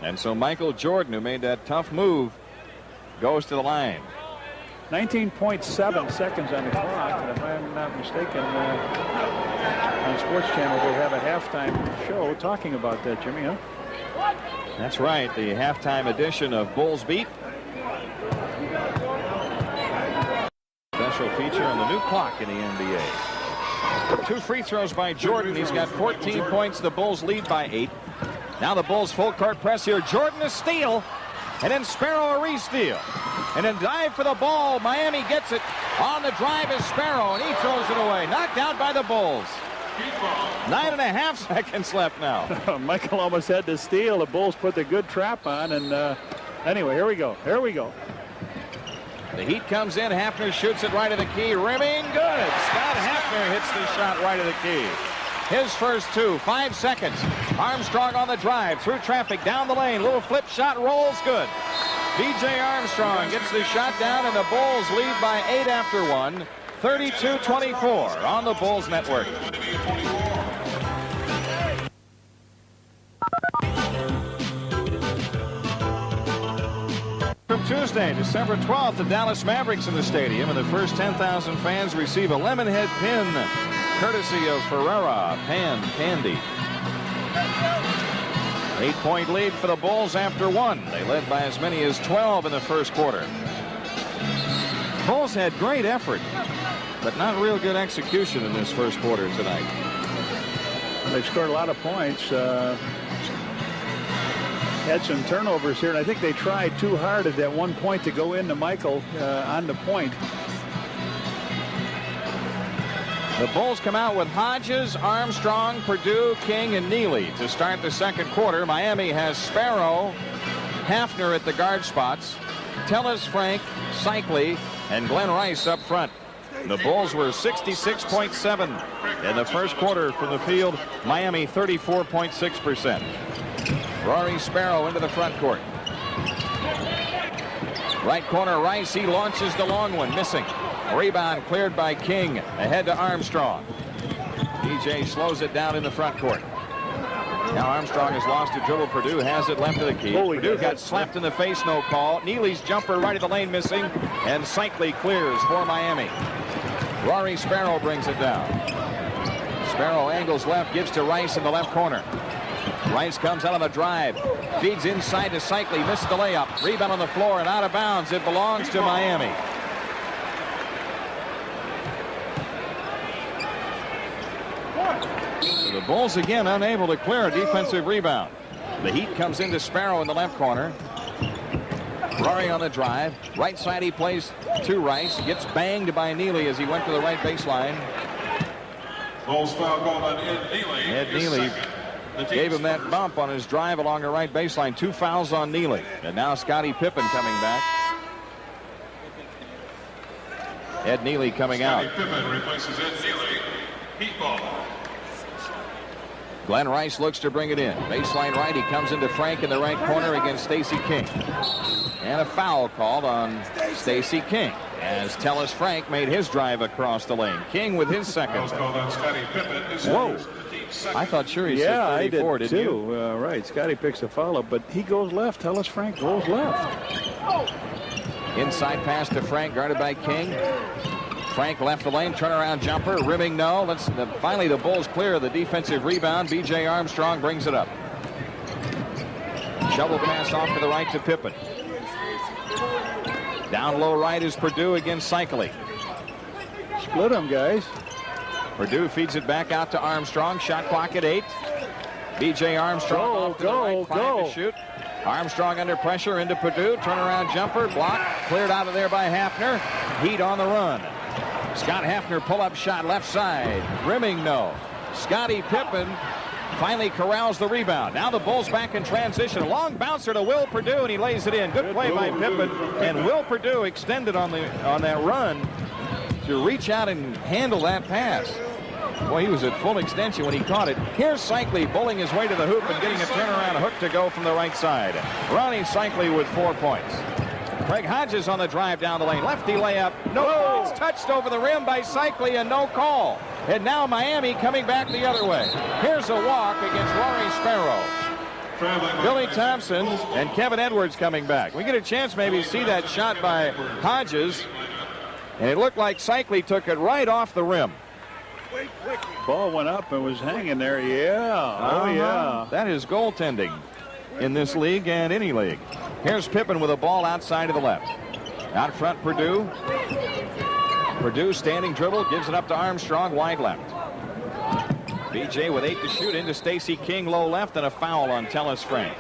And so Michael Jordan, who made that tough move, goes to the line. 19.7 seconds on the clock, and if I'm not mistaken, on Sports Channel we'll have a halftime show talking about that, Jimmy, huh? That's right, the halftime edition of Bulls Beat. Special feature on the new clock in the NBA. 2 free throws by Jordan. He's got 14 points. The Bulls lead by 8. Now the Bulls full court press here. Jordan a steal. And then Sparrow a re-steal. And then dive for the ball. Miami gets it. On the drive is Sparrow, and he throws it away. Knocked out by the Bulls. 9.5 seconds left now. Michael almost had to steal. The Bulls put the good trap on, and anyway, here we go. Here we go. The Heat comes in. Hafner shoots it right of the key. Rimming good. Scott Hafner hits the shot right of the key. His first 2. 5 seconds. Armstrong on the drive. Through traffic. Down the lane. Little flip shot. Rolls good. B.J. Armstrong gets the shot down, and the Bulls lead by 8 after 1. 32-24 on the Bulls Network. From Tuesday, December 12th, the Dallas Mavericks in the stadium, and the first 10,000 fans receive a Lemonhead pin, courtesy of Ferrera Pan Candy. 8-point lead for the Bulls after 1. They led by as many as 12 in the first quarter. Bulls had great effort, but not real good execution in this first quarter tonight. They've scored a lot of points. Had some turnovers here, and I think they tried too hard at that one point to go into Michael on the point. The Bulls come out with Hodges, Armstrong, Perdue, King, and Neely to start the second quarter. Miami has Sparrow, Hafner at the guard spots, Tellus, Frank, Seikaly, and Glenn Rice up front. The Bulls were 66.7 in the first quarter from the field. Miami 34.6%. Rory Sparrow into the front court. Right corner Rice. He launches the long one, missing. Rebound cleared by King. Ahead to Armstrong. DJ slows it down in the front court. Now Armstrong has lost a dribble. Perdue has it left of the key. Perdue got slapped in the face, no call. Neely's jumper right of the lane missing. And Seikaly clears for Miami. Rory Sparrow brings it down. Sparrow angles left, gives to Rice in the left corner. Rice comes out on the drive. Feeds inside to Seikaly. Misses the layup. Rebound on the floor and out of bounds. It belongs to Miami. The Bulls again unable to clear a defensive rebound. The Heat comes into Sparrow in the left corner. Rory on the drive. Right side he plays to Rice. Gets banged by Neely as he went to the right baseline. Bulls foul called on Ed Neely. Ed Neely gave him that bump on his drive along the right baseline. 2 fouls on Neely. And now Scottie Pippen coming back. Ed Neely coming out. Scottie Pippen replaces Ed Neely. Heat ball. Glenn Rice looks to bring it in. Baseline right. He comes into Frank in the right corner against Stacey King. And a foul called on Stacey King as Tellus Frank made his drive across the lane. King with his second. Whoa. I thought sure he said 34, did too. Right. Scottie picks a foul up, but he goes left. Tellus Frank goes left. Inside pass to Frank, guarded by King. Frank left the lane, turnaround jumper, rimming no. Finally the Bulls clear the defensive rebound. B.J. Armstrong brings it up. Shovel pass off to the right to Pippen. Down low right is Perdue against Seikaly. Split them, guys. Perdue feeds it back out to Armstrong. Shot clock at 8. B.J. Armstrong off to the right, 5 to shoot. Armstrong under pressure into Perdue. Turnaround jumper, blocked, cleared out of there by Hafner. Heat on the run. Scott Hafner pull-up shot left side. Rimming no. Scottie Pippen finally corrals the rebound. Now the Bulls back in transition. A long bouncer to Will Perdue, and he lays it in. Good play by Pippen. And Will Perdue extended on that run to reach out and handle that pass. Boy, he was at full extension when he caught it. Here's Seikaly bowling his way to the hoop and getting a turnaround hook to go from the right side. Rony Seikaly with 4 points. Craig Hodges on the drive down the lane. Lefty layup. No points. Touched over the rim by Seikaly and no call. And now Miami coming back the other way. Here's a walk against Rory Sparrow. Billy Thompson and Kevin Edwards coming back. We get a chance maybe to see that shot by Hodges. And it looked like Seikaly took it right off the rim. Ball went up and was hanging there. Yeah. Oh, yeah. That is goaltending in this league and any league. Here's Pippen with a ball outside of the left. Out front, Perdue. Perdue standing dribble, gives it up to Armstrong, wide left. BJ with 8 to shoot into Stacey King, low left, and a foul on Tellis Frank.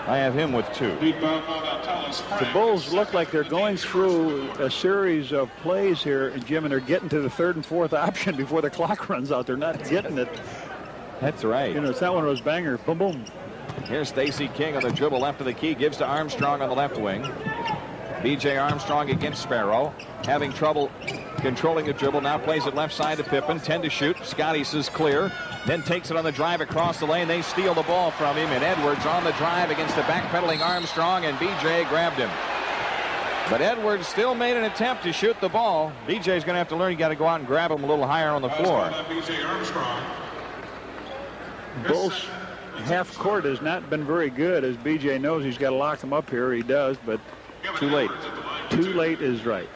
I have him with 2. The Bulls look like they're going through a series of plays here, Jim, and they're getting to the 3rd and 4th option before the clock runs out. They're not getting it. That's right. You know, it's not one of those bangers. Boom, boom. Here's Stacey King on the dribble left of the key. Gives to Armstrong on the left wing. B.J. Armstrong against Sparrow. Having trouble controlling the dribble. Now plays it left side to Pippen. 10 to shoot. Scottie says clear. Then takes it on the drive across the lane. They steal the ball from him. And Edwards on the drive against the backpedaling Armstrong. And B.J. grabbed him. But Edwards still made an attempt to shoot the ball. B.J.'s going to have to learn. You got to go out and grab him a little higher on the floor. Bulls half court has not been very good. As B.J. knows, he's got to lock him up here. He does, but too late. Too late is right.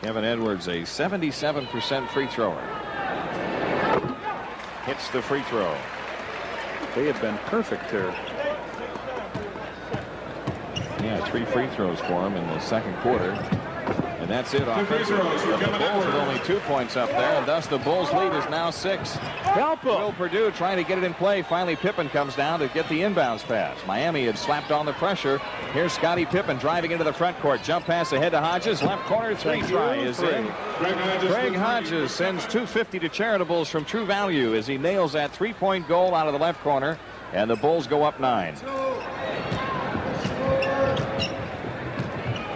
Kevin Edwards, a 77% free thrower. Hits the free throw. They have been perfect there. Yeah, 3 free throws for him in the second quarter. And that's it offensively. But the Bulls with only 2 points up there, and thus the Bulls lead is now 6. Help him. Will Perdue trying to get it in play. Finally, Pippen comes down to get the inbounds pass. Miami had slapped on the pressure. Here's Scottie Pippen driving into the front court. Jump pass ahead to Hodges. Left corner 3 try is in. Greg Hodges sends 250 to Charitables from True Value as he nails that 3-point goal out of the left corner, and the Bulls go up 9.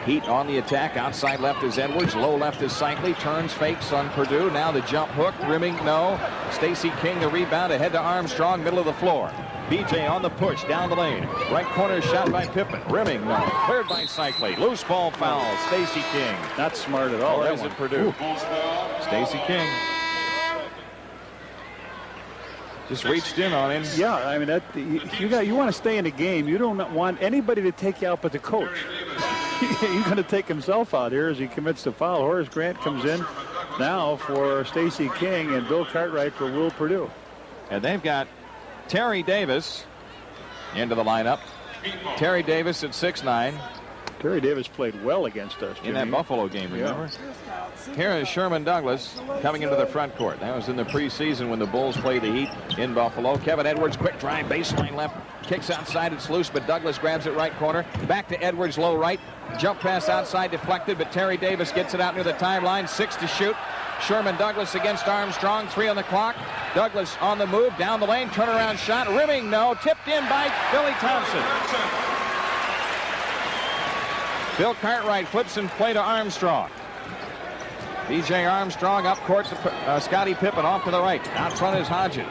Heat on the attack. Outside left is Edwards. Low left is Seikaly. Turns, fakes on Perdue. Now the jump hook. Rimming, no. Stacey King the rebound ahead to Armstrong. Middle of the floor. BJ on the push down the lane. Right corner shot by Pippen. Rimming, no. Cleared by Seikaly. Loose ball foul. Stacey King. Not smart at all. Or is it Perdue? Stacey King. Just reached in on him. Yeah, I mean, that you want to stay in the game. You don't want anybody to take you out but the coach. He's going to take himself out here as he commits the foul. Horace Grant comes in now for Stacey King and Bill Cartwright for Will Perdue. And they've got Terry Davis into the lineup. Terry Davis at 6'9". Terry Davis played well against us, Jimmy. In that Buffalo game, remember? Here is Sherman Douglas coming into the front court. That was in the preseason when the Bulls played the Heat in Buffalo. Kevin Edwards, quick drive, baseline left. Kicks outside, it's loose, but Douglas grabs it right corner. Back to Edwards, low right. Jump pass outside, deflected, but Terry Davis gets it out near the timeline. 6 to shoot. Sherman Douglas against Armstrong. 3 on the clock. Douglas on the move, down the lane, turnaround shot. Rimming, no. Tipped in by Billy Thompson. Bill Cartwright flips and play to Armstrong. B.J. Armstrong up court to Scottie Pippen off to the right. Out front is Hodges.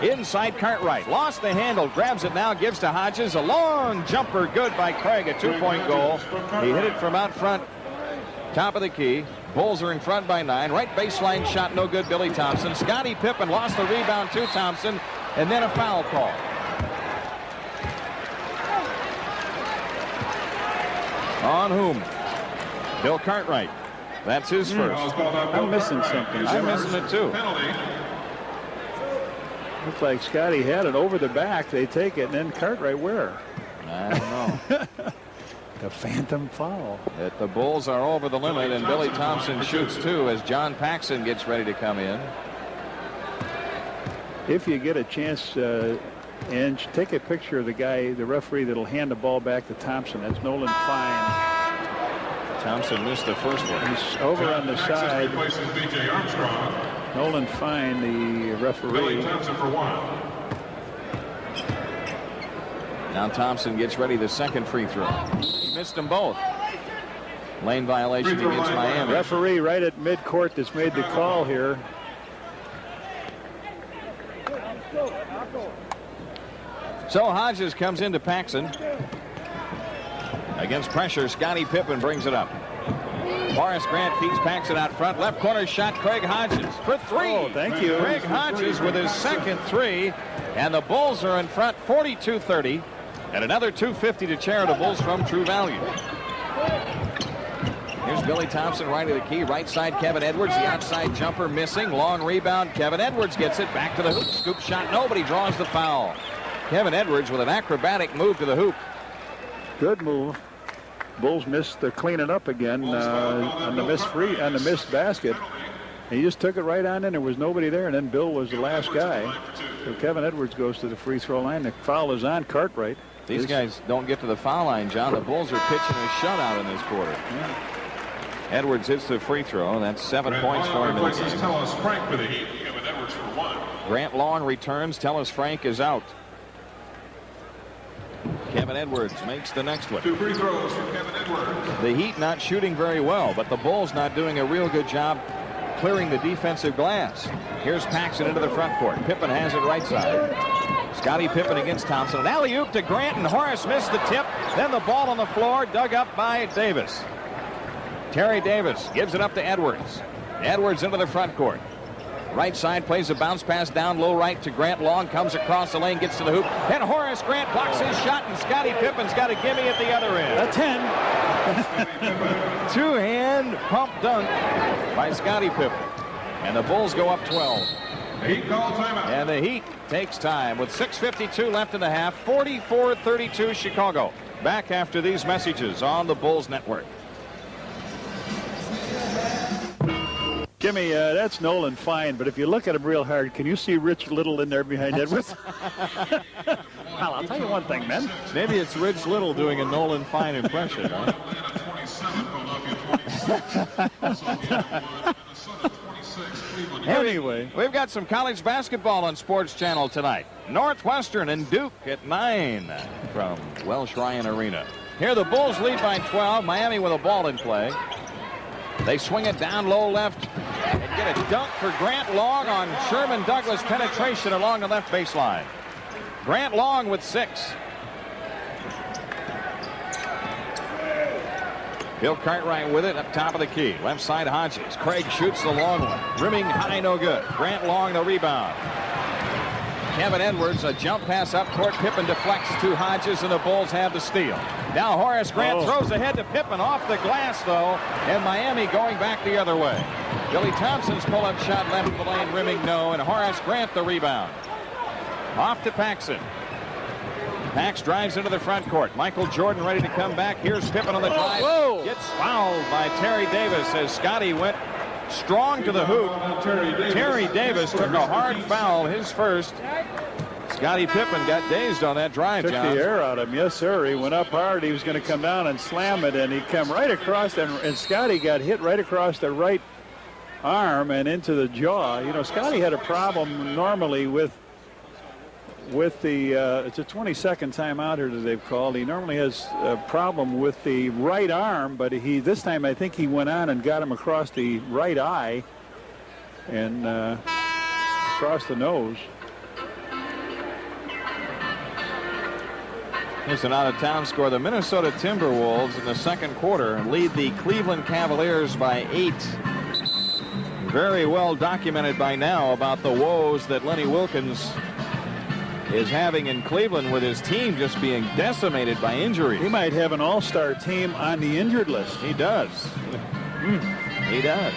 Inside Cartwright. Lost the handle. Grabs it now. Gives to Hodges. A long jumper. Good by Craig. A 2-point goal. He hit it from out front. Top of the key. Bulls are in front by 9. Right baseline shot. No good. Billy Thompson. Scottie Pippen lost the rebound to Thompson. And then a foul call. On whom? Bill Cartwright. That's his first. I'm missing something. I'm missing it too. Looks like Scottie had it over the back. They take it, and then Cartwright where? I don't know. The phantom foul. The Bulls are over the limit, and Billy Thompson shoots too as John Paxson gets ready to come in. If you get a chance, and take a picture of the guy, the referee that'll hand the ball back to Thompson. That's Nolan Fine. Thompson missed the first one. He's over on the side. Nolan Fine, the referee. Now Thompson gets ready the second free throw. He missed them both. Lane violation against Miami. Referee right at midcourt that's made the call here. So Hodges comes into Paxson. Against pressure, Scottie Pippen brings it up. Horace Grant feeds Paxson out front. Left corner shot, Craig Hodges for 3. Oh, thank you. Craig Hodges with his second 3. And the Bulls are in front 42-30. And another 250 to Charitables from True Value. Here's Billy Thompson right of the key. Right side, Kevin Edwards. The outside jumper missing. Long rebound. Kevin Edwards gets it back to the hoop. Scoop shot. Nobody draws the foul. Kevin Edwards with an acrobatic move to the hoop. Good move. Bulls missed the cleaning up again on the missed basket. He just took it right on in. There was nobody there, and then Bill was the last guy. So Kevin Edwards goes to the free throw line. The foul is on Cartwright. These guys don't get to the foul line, John. The Bulls are pitching a shutout in this quarter. Yeah. Edwards hits the free throw. That's 7 points for him. Tellis Frank for the Heat. Kevin Edwards for 1. Grant Long returns. Tellis Frank is out. Kevin Edwards makes the next one. 2 free throws for Kevin Edwards. The Heat not shooting very well, but the Bulls not doing a real good job clearing the defensive glass. Here's Paxson into the front court. Pippen has it right side. Scottie Pippen against Thompson. An alley-oop to Grant, and Horace missed the tip. Then the ball on the floor, dug up by Davis. Terry Davis gives it up to Edwards. Edwards into the front court. Right side plays a bounce pass down low right to Grant Long. Comes across the lane, gets to the hoop. And Horace Grant blocks his shot, and Scottie Pippen's got a gimme at the other end. A 10. Two-hand pump dunk by Scottie Pippen. And the Bulls go up 12. Heat call timeout. And the Heat takes time with 6:52 left in the half. 44-32 Chicago. Back after these messages on the Bulls Network. Jimmy, that's Nolan Fine, but if you look at him real hard, can you see Rich Little in there behind Edwards? Well, I'll tell you one thing, man. Maybe it's Rich Little doing a Nolan Fine impression, huh? Anyway, we've got some college basketball on Sports Channel tonight. Northwestern and Duke at 9 from Welsh Ryan Arena. Here the Bulls lead by 12. Miami with a ball in play. They swing it down low left and get a dunk for Grant Long on Sherman Douglas penetration along the left baseline. Grant Long with 6. Bill Cartwright with it up top of the key. Left side Hodges. Craig shoots the long one. Rimming high, no good. Grant Long the rebound. Kevin Edwards, a jump pass up court. Pippen deflects to Hodges, and the Bulls have the steal. Now Horace Grant throws ahead to Pippen off the glass, though, and Miami going back the other way. Billy Thompson's pull-up shot left of the lane, rimming no, and Horace Grant the rebound. Off to Paxson. Pax drives into the front court. Michael Jordan ready to come back. Here's Pippen on the drive. Gets fouled by Terry Davis as Scottie went strong to the hoop. Terry Davis took a hard foul, his first. Scottie Pippen got dazed on that drive, Took John. the air out of him. Yes, sir. He went up hard. He was going to come down and slam it, and he come right across, and Scottie got hit right across the right arm and into the jaw. You know, Scottie had a problem normally with the it's a 20-second timeout here that they've called. He normally has a problem with the right arm, but this time I think he went on and got him across the right eye and across the nose. Here's an out-of-town score. The Minnesota Timberwolves in the second quarter lead the Cleveland Cavaliers by 8. Very well documented by now about the woes that Lenny Wilkins is having in Cleveland with his team just being decimated by injuries. He might have an all-star team on the injured list. He does. He does.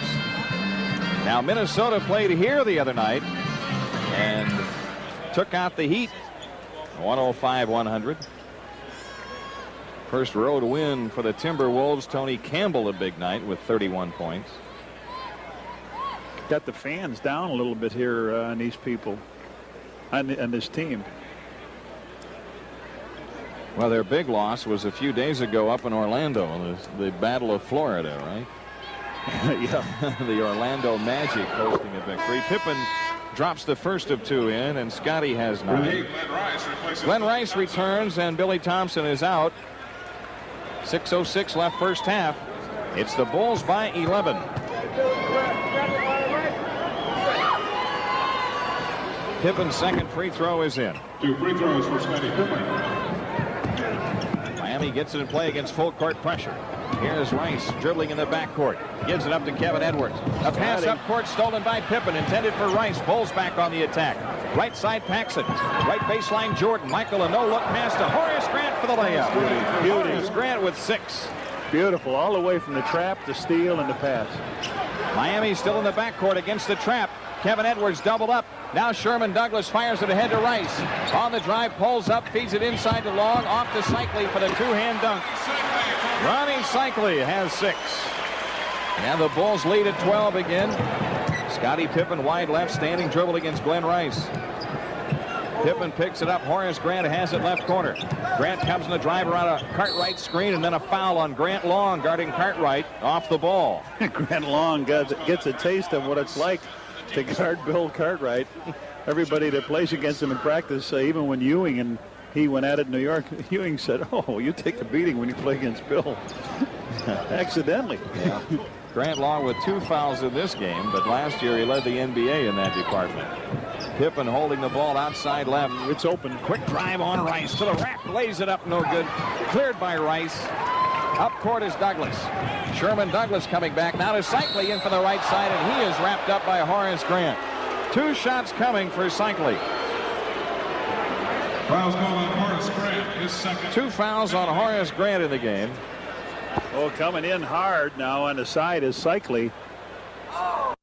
Now Minnesota played here the other night and took out the Heat 105-100. First road win for the Timberwolves. Tony Campbell a big night with 31 points. Got the fans down a little bit here on these people. On this team. Well, their big loss was a few days ago up in Orlando, the Battle of Florida, right? Yeah. The Orlando Magic hosting a victory. Pippen drops the first of 2 in, and Scottie has 9. Glenn Rice returns, and Billy Thompson is out. 6:06 left first half. It's the Bulls by 11. Pippen's second free throw is in. 2 free throws for Scottie Pippen. Miami gets it in play against full court pressure. Here's Rice dribbling in the backcourt. Gives it up to Kevin Edwards. A pass up court stolen by Pippen, intended for Rice. Bulls back on the attack. Right side Paxson. Right baseline Jordan. Michael, a no-look pass to Horace Grant for the layup. Horace Grant with 6. Beautiful. All the way from the trap, the steal, and the pass. Miami still in the backcourt against the trap. Kevin Edwards doubled up. Now Sherman Douglas fires it ahead to Rice. On the drive, pulls up, feeds it inside to Long. Off to Seikaly for the 2-hand dunk. Rony Seikaly has 6. And the Bulls lead at 12 again. Scottie Pippen wide left, standing dribble against Glenn Rice. Pippen picks it up. Horace Grant has it left corner. Grant comes in the drive around a Cartwright screen, and then a foul on Grant Long guarding Cartwright off the ball. Grant Long gets a taste of what it's like to guard Bill Cartwright. Everybody that plays against him in practice, even when Ewing and he went at it in New York, Ewing said, "Oh, you take a beating when you play against Bill." Accidentally. Yeah. Grant Long with 2 fouls in this game, but last year he led the NBA in that department. Pippen holding the ball outside left. It's open. Quick drive on Rice to the rack. Lays it up. No good. Cleared by Rice. Up court is Douglas. Sherman Douglas coming back. Now to Seikaly in for the right side, and he is wrapped up by Horace Grant. 2 shots coming for Seikaly. Fouls called on Horace Grant, his second. 2 fouls on Horace Grant in the game. Oh, coming in hard now on the side is Seikaly. Rony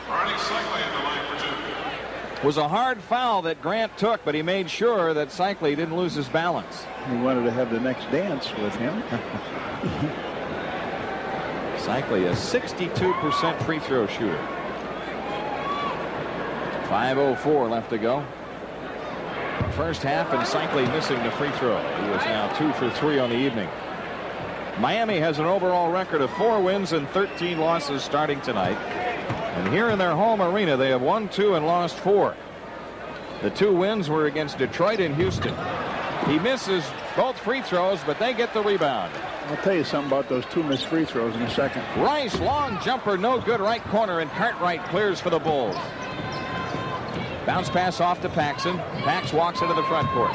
Seikaly in the line for 2. Was a hard foul that Grant took, but he made sure that Seikaly didn't lose his balance. He wanted to have the next dance with him. Seikaly, a 62% free throw shooter. 5:04 left to go. First half, and Seikaly missing the free throw. He was now 2 for 3 on the evening. Miami has an overall record of 4 wins and 13 losses starting tonight. And here in their home arena, they have won 2 and lost 4. The 2 wins were against Detroit and Houston. He misses both free throws, but they get the rebound. I'll tell you something about those 2 missed free throws in a second. Rice, long jumper, no good, right corner, and Cartwright clears for the Bulls. Bounce pass off to Paxson. Pax walks into the front court.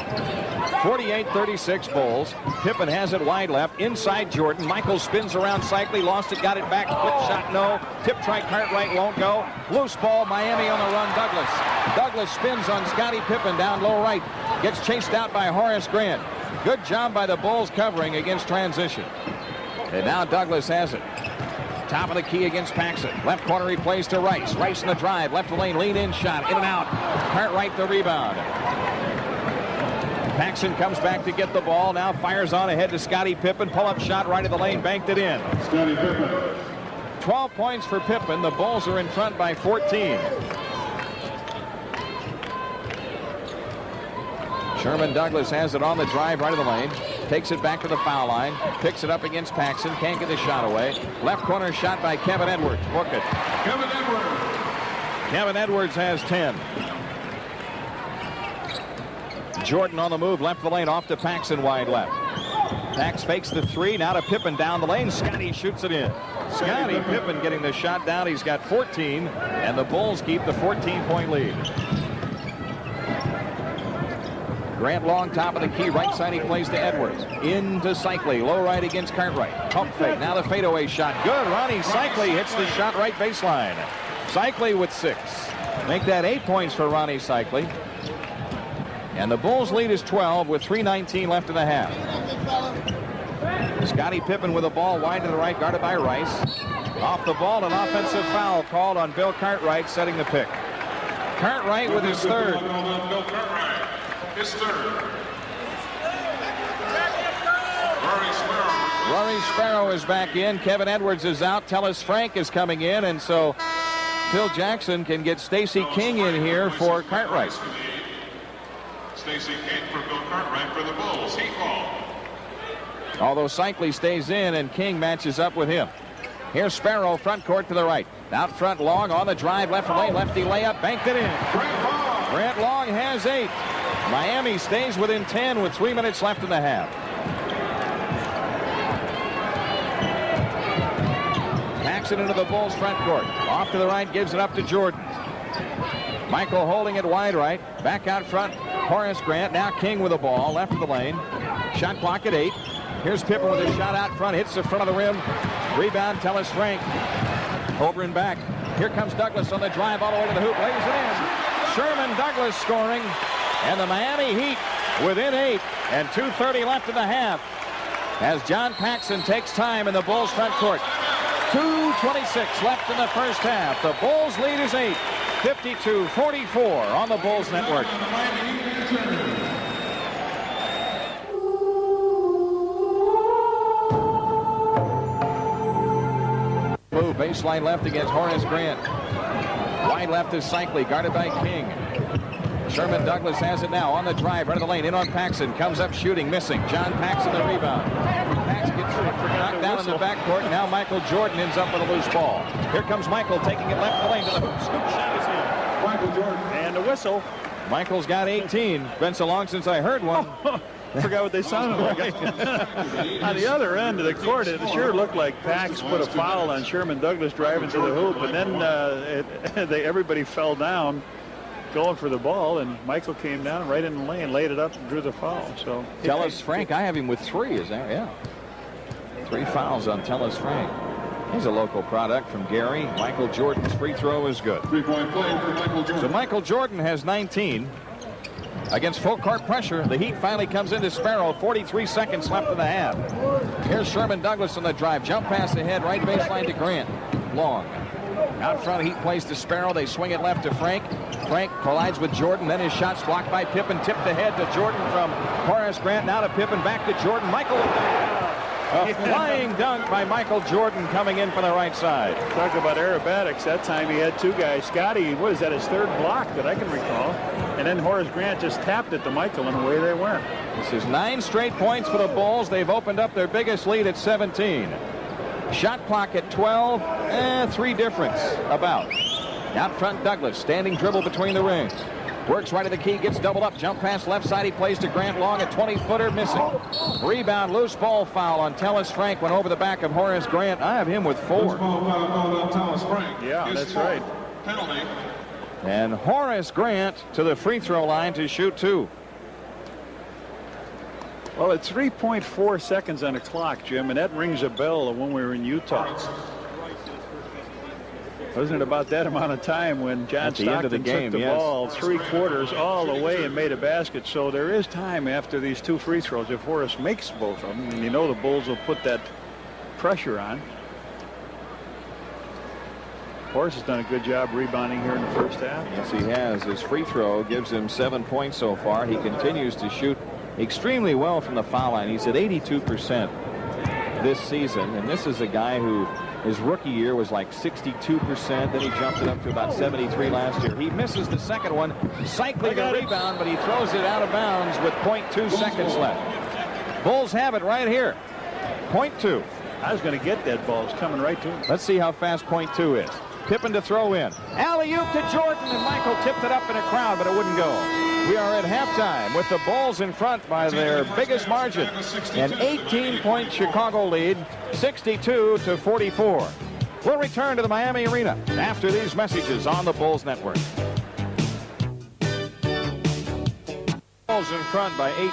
48-36 Bulls. Pippen has it wide left. Inside Jordan. Michael spins around Seikaly. Lost it. Got it back. Flip shot. No. Tip try. Cartwright won't go. Loose ball. Miami on the run. Douglas. Douglas spins on Scottie Pippen down low right. Gets chased out by Horace Grant. Good job by the Bulls covering against transition. And now Douglas has it. Top of the key against Paxson. Left corner he plays to Rice. Rice in the drive. Left lane. Lean in shot. In and out. Cartwright the rebound. Paxson comes back to get the ball. Now fires on ahead to Scottie Pippen. Pull-up shot right of the lane. Banked it in. Scottie Pippen. 12 points for Pippen. The Bulls are in front by 14. Sherman Douglas has it on the drive right of the lane. Takes it back to the foul line. Picks it up against Paxson. Can't get the shot away. Left corner shot by Kevin Edwards. Book it. Kevin Edwards. Kevin Edwards has 10. Jordan on the move. Left the lane off to Paxson wide left. Pax fakes the 3. Now to Pippen down the lane. Scottie shoots it in. Scottie Pippen getting the shot down. He's got 14. And the Bulls keep the 14-point lead. Grant Long, top of the key, right side he plays to Edwards. Into Seikaly, low right against Cartwright. Pump fake, now the fadeaway shot. Good, Rony Seikaly hits the shot right baseline. Seikaly with 6. Make that 8 points for Rony Seikaly. And the Bulls lead is 12 with 3:19 left in the half. Scottie Pippen with a ball wide to the right, guarded by Rice. Off the ball, an offensive foul called on Bill Cartwright, setting the pick. Cartwright with his 3rd. His 3rd. Rory Sparrow is back in. Kevin Edwards is out. Tellis Frank is coming in, and so Phil Jackson can get Stacey King in here for Cartwright. Stacey King for Bill Cartwright for the Bulls. Heat ball. Although Seikaly stays in and King matches up with him. Here's Sparrow, front court to the right. Out front, Long on the drive, left lane, lefty layup, banked it in. Grant Long has 8. Miami stays within 10 with 3 minutes left in the half. Paxson into the Bulls front court. Off to the right, gives it up to Jordan. Michael holding it wide right. Back out front, Horace Grant. Now King with the ball, left of the lane. Shot clock at 8. Here's Pippen with a shot out front, hits the front of the rim. Rebound, Tellis Frank. Over and back. Here comes Douglas on the drive all the way to the hoop, lays it in. Sherman Douglas scoring. And the Miami Heat within 8 and 2:30 left in the half as John Paxson takes time in the Bulls front court. 2:26 left in the first half. The Bulls lead is 8, 52-44 on the Bulls Network. Move baseline left against Horace Grant. Wide left is Seikaly, guarded by King. Sherman Douglas has it now on the drive, right of the lane, in on Paxson, comes up shooting, missing. John Paxson the rebound. Paxson gets knocked down in the backcourt. Now Michael Jordan ends up with a loose ball. Here comes Michael taking it left of the lane to the hoop. Scoop shot is in. Michael Jordan. And the whistle. Michael's got 18. Been so long since I heard one. Forgot what they sounded like. On the other end of the court, it sure looked like Pax put a foul on Sherman Douglas driving to the hoop, and then everybody fell down going for the ball, and Michael came down right in the lane, laid it up, and drew the foul. So Tellis Frank, I have him with 3. Is that? Yeah. 3 fouls on Tellis Frank. He's a local product from Gary. Michael Jordan's free throw is good. 3-point play for Michael Jordan. So Michael Jordan has 19. Against full court pressure, the Heat finally comes into Sparrow. 43 seconds left in the half. Here's Sherman Douglas on the drive. Jump pass ahead, right baseline to Grant. Long. Out front, Heat plays to Sparrow. They swing it left to Frank. Frank collides with Jordan. Then his shot's blocked by Pippen. Tipped ahead to Jordan from Horace Grant. Now to Pippen. Back to Jordan. Michael. A flying dunk by Michael Jordan coming in from the right side. Talk about aerobatics. That time he had 2 guys. Scottie, what is that, his 3rd block that I can recall? And then Horace Grant just tapped it to Michael, and away they went. This is 9 straight points for the Bulls. They've opened up their biggest lead at 17. Shot clock at 12. 3 difference, about. Out front, Douglas, standing dribble between the rings. Works right at the key, gets doubled up. Jump pass left side. He plays to Grant Long, a 20-footer missing. Rebound, loose ball foul on Tellis Frank. Went over the back of Horace Grant. I have him with 4. Loose ball foul called on Tellis Frank. Yeah, that's right. Penalty. And Horace Grant to the free throw line to shoot 2. Well, it's 3.4 seconds on the clock, Jim, and that rings a bell of when we were in Utah. Wasn't it about that amount of time when John Stockton took the ball 3 quarters all the way and made a basket? So there is time after these 2 free throws. If Horace makes both of them, and you know the Bulls will put that pressure on. Horace has done a good job rebounding here in the first half. Yes, he has. His free throw gives him 7 points so far. He continues to shoot extremely well from the foul line. He's at 82% this season, and this is a guy who his rookie year was like 62%. Then he jumped it up to about 73 last year. He misses the second one. Seikaly the rebound, but he throws it out of bounds with 0.2 seconds left. Bulls have it right here. 0.2. I was going to get that ball. It's coming right to him. Let's see how fast 0.2 is. Pippen to throw in. Alley-oop to Jordan, and Michael tipped it up in a crowd, but it wouldn't go. We are at halftime with the Bulls in front by their biggest margin. An 18-point Chicago lead, 62-44. We'll return to the Miami Arena after these messages on the Bulls Network. Bulls in front by 18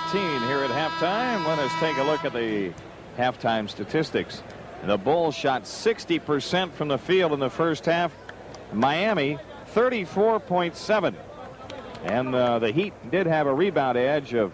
here at halftime. Let us take a look at the halftime statistics. The Bulls shot 60% from the field in the first half. Miami 34.7. And the Heat did have a rebound edge of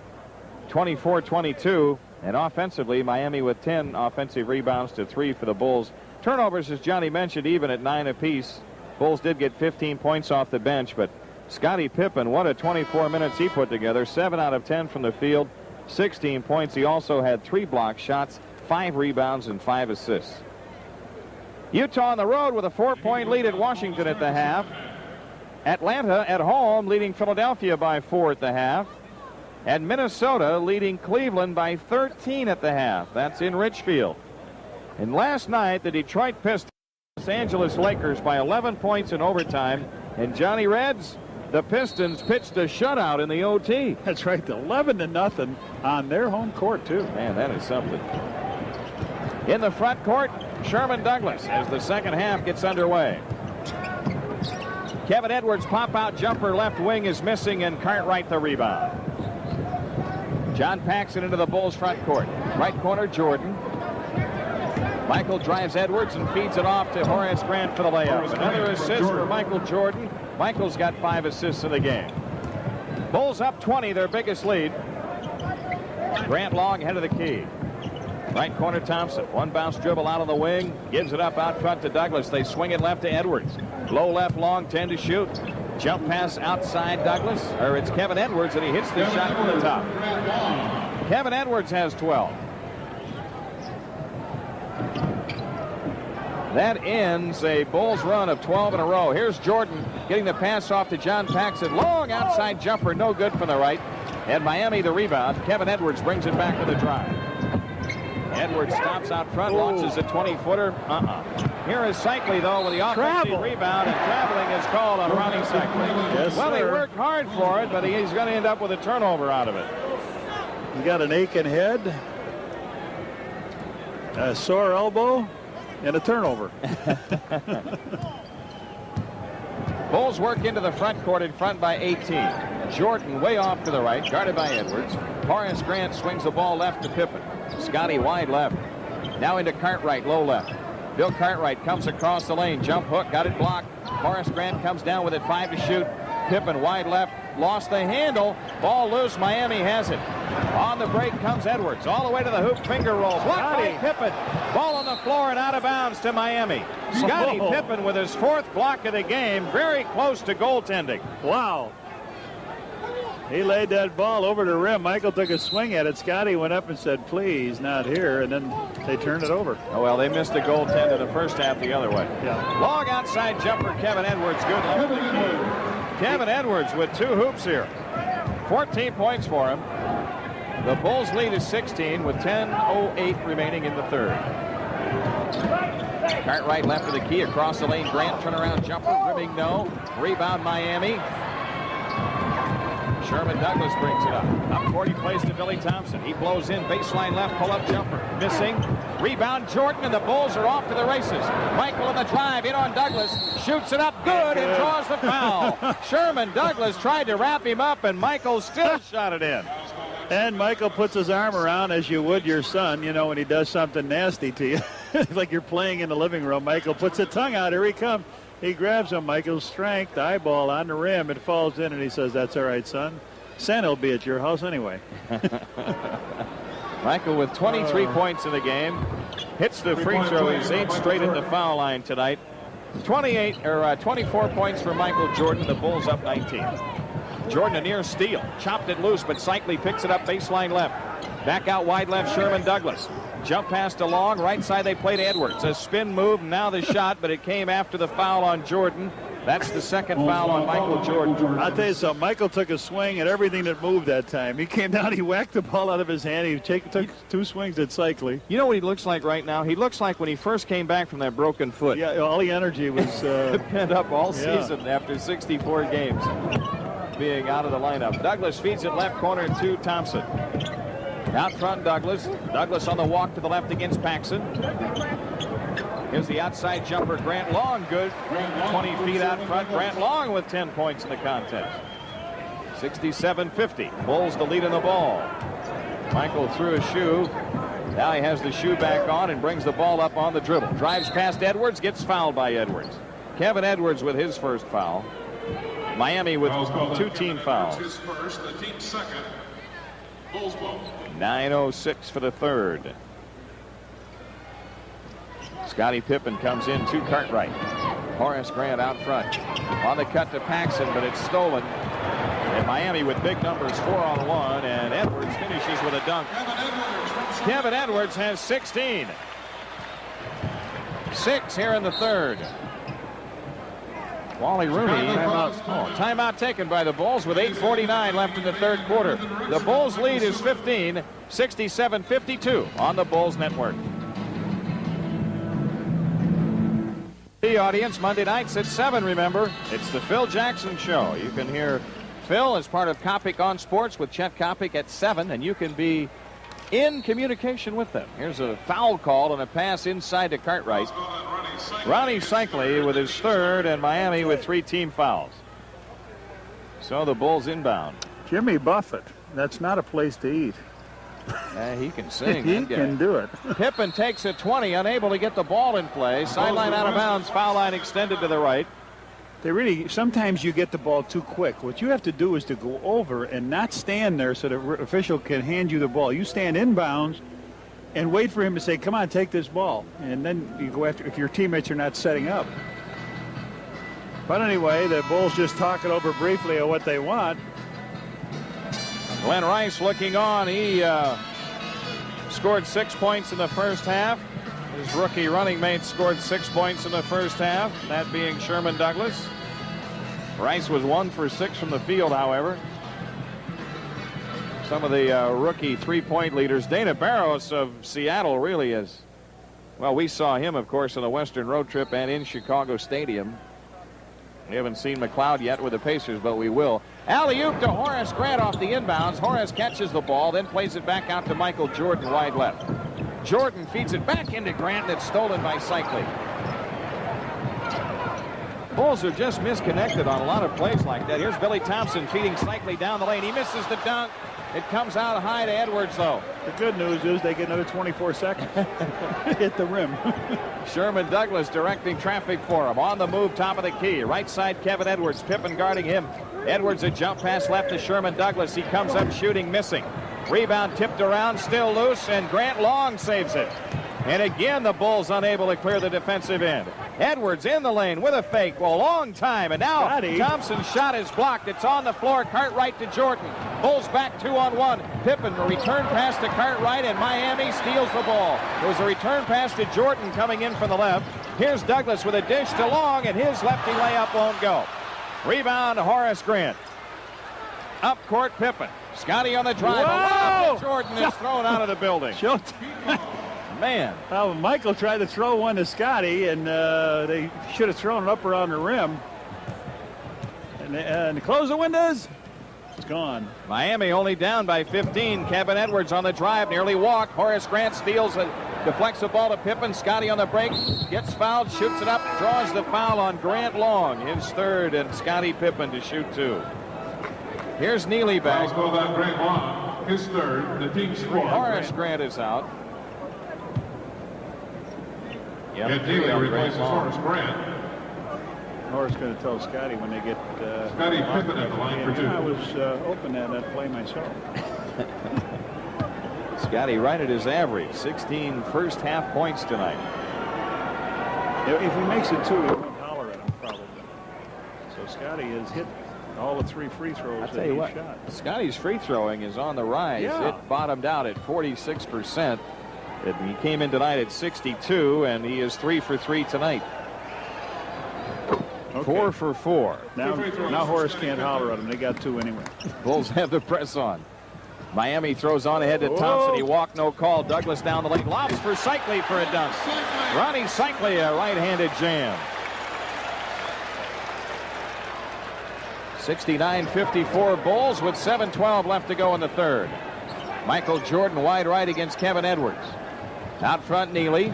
24-22. And offensively, Miami with 10 offensive rebounds to 3 for the Bulls. Turnovers, as Johnny mentioned, even at 9 apiece. Bulls did get 15 points off the bench, but Scottie Pippen, what a 24 minutes he put together. 7 out of 10 from the field, 16 points. He also had 3 block shots, 5 rebounds, and 5 assists. Utah on the road with a 4-point lead at Washington at the half. Atlanta at home leading Philadelphia by 4 at the half. And Minnesota leading Cleveland by 13 at the half. That's in Richfield. And last night, the Detroit Pistons, Los Angeles Lakers by 11 points in overtime. And Johnny Reds, the Pistons pitched a shutout in the OT. That's right, 11-0 on their home court, too. Man, that is something. In the front court, Sherman Douglas as the second half gets underway. Kevin Edwards' pop-out jumper left wing is missing, and Cartwright the rebound. John Paxson into the Bulls front court. Right corner, Jordan. Michael drives Edwards and feeds it off to Horace Grant for the layup. Another assist for Michael Jordan. Michael's got 5 assists in the game. Bulls up 20, their biggest lead. Grant Long head of the key. Right corner, Thompson. One bounce dribble out on the wing. Gives it up out front to Douglas. They swing it left to Edwards. Low left, Long, 10 to shoot. Jump pass outside Douglas. Or it's Kevin Edwards, and he hits the shot from the top. Kevin Edwards has 12. That ends a Bulls run of 12 in a row. Here's Jordan getting the pass off to John Paxson. Long outside jumper, no good from the right. And Miami the rebound. Kevin Edwards brings it back with a drive. Edwards stops out front, launches a 20-footer. Here is Seikaly, though, with the offensive rebound, and traveling is called on Rony Seikaly. Yes, well, sir. He worked hard for it, but he's going to end up with a turnover out of it. He's got an aching head, a sore elbow, and a turnover. Bulls work into the front court in front by 18. Jordan way off to the right, guarded by Edwards. Horace Grant swings the ball left to Pippen. Scottie wide left. Now into Cartwright, low left. Bill Cartwright comes across the lane. Jump hook, got it blocked. Horace Grant comes down with it, 5 to shoot. Pippen wide left, lost the handle. Ball loose, Miami has it. On the break comes Edwards, all the way to the hoop, finger roll. Blocked by Pippen. Ball on the floor and out of bounds to Miami. Scottie Pippen with his 4th block of the game, very close to goaltending. Wow. He laid that ball over the rim. Michael took a swing at it. Scottie went up and said, please, not here. And then they turned it over. Oh, well, they missed the goaltender the first half the other way. Yeah. Long outside jumper, Kevin Edwards. Good luck. Kevin Edwards with 2 hoops here. 14 points for him. The Bulls lead is 16 with 10:08 remaining in the third. Cartwright left of the key across the lane. Grant turnaround jumper. Ribbing no. Rebound Miami. Sherman Douglas brings it up. Up court, he plays to Billy Thompson. He blows in, baseline left, pull-up jumper. Missing. Rebound Jordan, and the Bulls are off to the races. Michael in the drive, in on Douglas. Shoots it up good and draws the foul. Sherman Douglas tried to wrap him up, and Michael still shot it in. And Michael puts his arm around, as you would your son, you know, when he does something nasty to you. Like you're playing in the living room. Michael puts a tongue out. Here he comes. He grabs him. Michael's strength, eyeball on the rim. It falls in, and he says, that's all right, son. Santa will be at your house anyway. Michael with 23 points in the game. Hits the free throw. He's 8 straight at the foul line tonight. 24 points for Michael Jordan. The Bulls up 19. Jordan a near steal. Chopped it loose, but Seikaly picks it up baseline left. Back out wide left, Sherman Douglas. Jump pass to Long. Right side they play to Edwards. A spin move, now the shot, but it came after the foul on Jordan. That's the second foul on Michael Jordan. I'll tell you something. Michael took a swing at everything that moved that time. He came down, he whacked the ball out of his hand. He took 2 swings at Seikaly. You know what he looks like right now? He looks like when he first came back from that broken foot. Yeah, all the energy was pent up all season after 64 games being out of the lineup. Douglas feeds it left corner to Thompson. Out front, Douglas. Douglas on the walk to the left against Paxson. Here's the outside jumper, Grant Long, good. 20 feet out front. Grant Long with 10 points in the contest. 67-50. Bulls the lead in the ball. Michael threw a shoe. Now he has the shoe back on and brings the ball up on the dribble. Drives past Edwards, gets fouled by Edwards. Kevin Edwards with his first foul. Miami with 2 team fouls. His first, the team's second. Bulls ball. 9:06 for the third. Scottie Pippen comes in to Cartwright. Horace Grant out front. On the cut to Paxson, but it's stolen. And Miami with big numbers, 4-on-1, and Edwards finishes with a dunk. Kevin Edwards has 16. 6 here in the third. Wally Rooney. Timeout taken by the Bulls with 8:49 left in the third quarter. The Bulls lead is 15, 67-52 on the Bulls Network. The audience Monday nights at 7, remember. It's the Phil Jackson Show. You can hear Phil as part of Kopic on Sports with Chet Kopic at 7, and you can be in communication with them. Here's a foul call and a pass inside to Cartwright. Rony Seikaly with his third, and Miami with 3 team fouls. So the Bulls inbound. Jimmy Buffett. That's not a place to eat. He can sing. He can do it. Pippen takes a 20, unable to get the ball in play. Sideline out of bounds, foul line extended to the right. Sometimes you get the ball too quick. What you have to do is to go over and not stand there so the official can hand you the ball. You stand inbounds and wait for him to say, come on, take this ball. And then you go after, if your teammates are not setting up. But anyway, the Bulls just talk it over briefly of what they want. Glenn Rice looking on. He scored 6 points in the first half. His rookie running mate scored 6 points in the first half, that being Sherman Douglas. Rice was 1 for 6 from the field, however. Some of the rookie three-point leaders. Dana Barros of Seattle really is. Well, we saw him, of course, on the Western road trip and in Chicago Stadium. We haven't seen McLeod yet with the Pacers, but we will. Alley-oop to Horace Grant off the inbounds. Horace catches the ball, then plays it back out to Michael Jordan wide left. Jordan feeds it back into Grant, and it's stolen by Seikaly. Bulls are just misconnected on a lot of plays like that. Here's Billy Thompson feeding Seikaly down the lane. He misses the dunk. It comes out high to Edwards, though. The good news is they get another 24 seconds. Hit the rim. Sherman Douglas directing traffic for him. On the move, top of the key. Right side, Kevin Edwards. Pippen guarding him. Edwards, a jump pass left to Sherman Douglas. He comes up shooting, missing. Rebound tipped around, still loose, and Grant Long saves it. And again, the Bulls unable to clear the defensive end. Edwards in the lane with a fake. Well, long time. And now Scottie. Thompson's shot is blocked. It's on the floor. Cartwright to Jordan. Bulls back 2-on-1. Pippen, a return pass to Cartwright, and Miami steals the ball. There was a return pass to Jordan coming in from the left. Here's Douglas with a dish to Long, and his lefty layup won't go. Rebound, Horace Grant. Up court, Pippen. Scottie on the drive. A lob to Jordan is thrown out of the building. Man. Well, Michael tried to throw one to Scottie, and they should have thrown it up around the rim. And close the windows. It's gone. Miami only down by 15. Kevin Edwards on the drive, nearly walked. Horace Grant steals it, deflects the ball to Pippen. Scottie on the break, gets fouled, shoots it up, draws the foul on Grant Long, his third, and Scottie Pippen to shoot 2. Here's Neely back. Foul called on Grant Long, his third. The team's score. Horace Grant is out. Ed Neely replaces Horace Grant. Horace going to tell Scottie when they get Scottie Pippen at the line for 2. I was open at that play myself. Scottie right at his average. 16 first half points tonight. If he makes it 2, he won't holler at him probably. So Scottie has hit all the 3 free throws I'll tell you what, shot. Scottie's free throwing is on the rise. Yeah. It bottomed out at 46%. He came in tonight at 62, and he is 3 for 3 tonight. Okay. 4 for 4. Now Horace can't holler at him. They got 2 anyway. Bulls have the press on. Miami throws on ahead to Thompson. He walked, no call. Douglas down the lane. Lobs for Seikaly for a dunk. Rony Seikaly, a right-handed jam. 69-54 Bulls with 7:12 left to go in the third. Michael Jordan wide right against Kevin Edwards. Out front, Neely.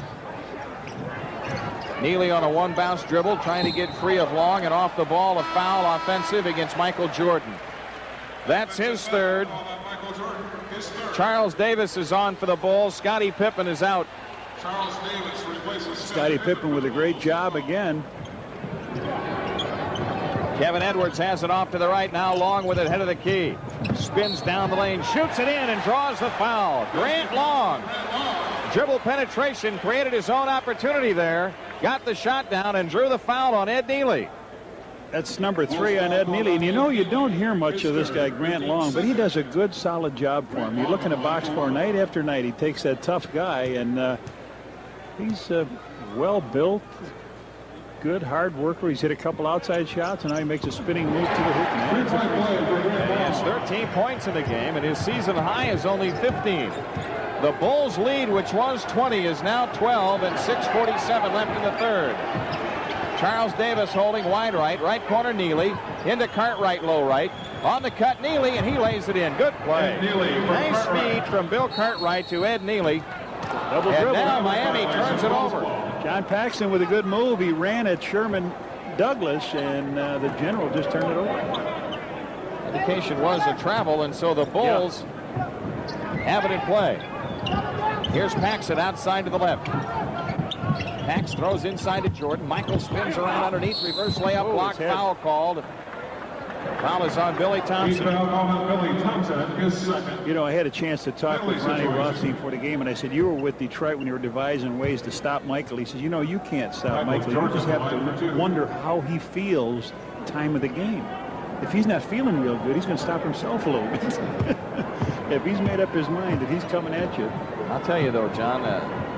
Neely on a one-bounce dribble, trying to get free of Long, and off the ball, a foul offensive against Michael Jordan. That's his third. Charles Davis is on for the Bulls. Scottie Pippen is out. Charles Davis replaces Scottie Pippen with a great job again. Kevin Edwards has it off to the right now. Long with it, head of the key. Spins down the lane, shoots it in, and draws the foul. Grant Long. Dribble penetration, created his own opportunity there. Got the shot down and drew the foul on Ed Neely. That's number 3 on Ed Neely. And you know, you don't hear much of this guy, Grant Long, but he does a good, solid job for him. You look in the box score night after night. He takes that tough guy, and he's well built. Good hard worker. He's hit a couple outside shots, and now he makes a spinning move to the hoop. He has 13 points in the game, and his season high is only 15. The Bulls lead, which was 20, is now 12, and 6:47 left in the third. Charles Davis holding wide right, right corner Neely, into Cartwright low right. On the cut, Neely, and he lays it in. Good play. Nice feed from Bill Cartwright to Ed Neely. Double And dribble. now Miami turns it over. John Paxson with a good move. He ran at Sherman Douglas, and the general just turned it over. Indication was a travel, and so the Bulls have it in play. Here's Paxson outside to the left. Pax throws inside to Jordan. Michael spins around underneath. Reverse layup block. Foul called. Foul is on Billy Thompson. You know, I had a chance to talk with Ronnie Rothstein before the game, and I said, you were with Detroit when you were devising ways to stop Michael. He says, you know, you can't stop Michael. You just have to wonder how he feels time of the game. If he's not feeling real good, he's going to stop himself a little bit. If he's made up his mind that he's coming at you. I'll tell you, though, John,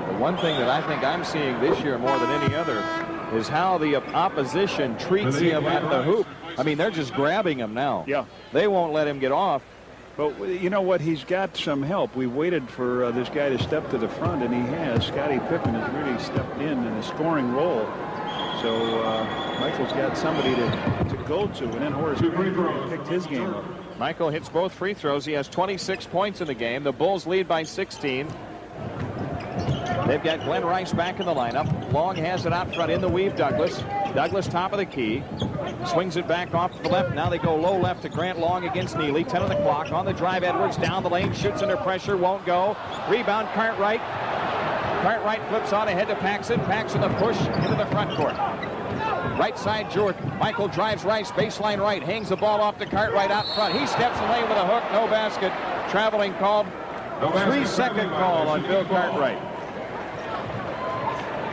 The one thing that I think I'm seeing this year more than any other is how the opposition treats him at the hoop. I mean, they're just grabbing him now. Yeah. They won't let him get off. But you know what? He's got some help. We waited for this guy to step to the front, and he has. Scottie Pippen has really stepped in a scoring role. So Michael's got somebody to go to, and then Horace Green picked his game up. Michael hits both free throws. He has 26 points in the game. The Bulls lead by 16. They've got Glenn Rice back in the lineup. Long has it out front in the weave. Douglas. Douglas top of the key. Swings it back off to the left. Now they go low left to Grant Long against Neely. 10 on the clock. On the drive, Edwards down the lane. Shoots under pressure. Won't go. Rebound, Cartwright. Cartwright flips on ahead to Paxson. Paxson the push into the front court. Right side, Jordan. Michael drives Rice. Baseline right. Hangs the ball off to Cartwright out front. He steps in lane with a hook. No basket. Traveling called. 3-second call on Bill Cartwright.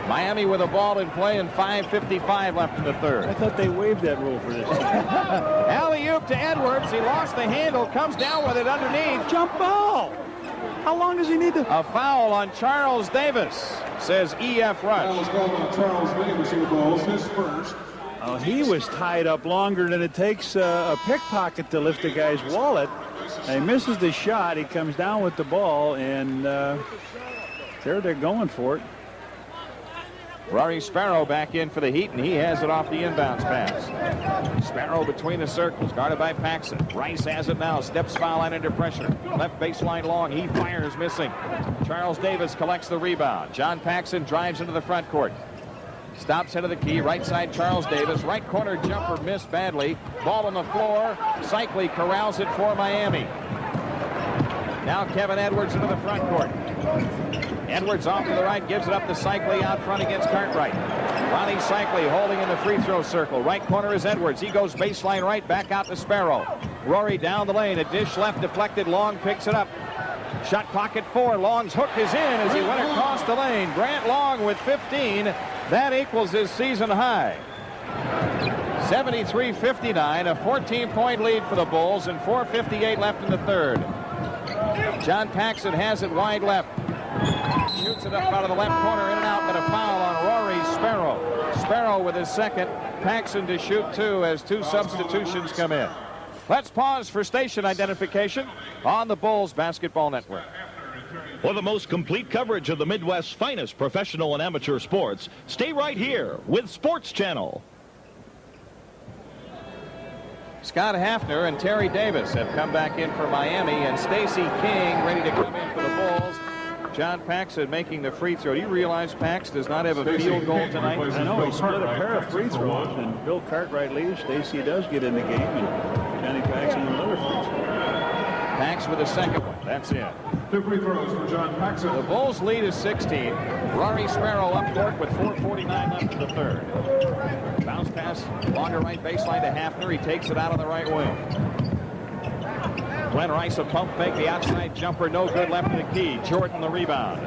Miami with a ball in play and 5:55 left in the third. I thought they waived that rule for this. Alley-oop to Edwards. He lost the handle. Comes down with it underneath. Jump ball. How long does he need to? A foul on Charles Davis, says E.F. Rush. Charles Davis of the Bulls, his first. Oh, he was tied up longer than it takes a pickpocket to lift a guy's wallet. He misses the shot. He comes down with the ball, and there they're going for it. Rory Sparrow back in for the Heat, and he has it off the inbounds pass. Sparrow between the circles, guarded by Paxson. Rice has it now, steps foul line under pressure. Left baseline Long, he fires, missing. Charles Davis collects the rebound. John Paxson drives into the front court. Stops head of the key, right side Charles Davis. Right corner jumper missed badly. Ball on the floor. Seikaly corrals it for Miami. Now Kevin Edwards into the front court. Edwards off to the right, gives it up to Seikaly out front against Cartwright. Ronnie Seikaly holding in the free throw circle. Right corner is Edwards. He goes baseline right, back out to Sparrow. Rory down the lane. A dish left deflected. Long picks it up. Shot clock at 4. Long's hook is in as he went across the lane. Grant Long with 15. That equals his season high. 73-59, a 14-point lead for the Bulls, and 4:58 left in the third. John Paxson has it wide left. Shoots it up out of the left corner, in and out, but a foul on Rory Sparrow. Sparrow with his second. Paxson to shoot 2 as 2 substitutions come in. Let's pause for station identification on the Bulls Basketball Network. For the most complete coverage of the Midwest's finest professional and amateur sports, stay right here with Sports Channel. Scott Hafner and Terry Davis have come back in for Miami, and Stacey King ready to come in for the Bulls. John Paxson making the free throw. Do you realize Pax does not have a field goal tonight? I know, he split a pair of free throws, and Bill Cartwright leaves. Stacey does get in the game, and Johnny Paxson another free throw. Pax with a second one. That's it. 2 free throws for John Paxson. The Bulls lead is 16. Rory Sparrow up court with 4:49 left in the third. Bounce pass, longer right baseline to Hafner. He takes it out on the right wing. Glenn Rice a pump fake, the outside jumper, no good, left of the key. Jordan the rebound.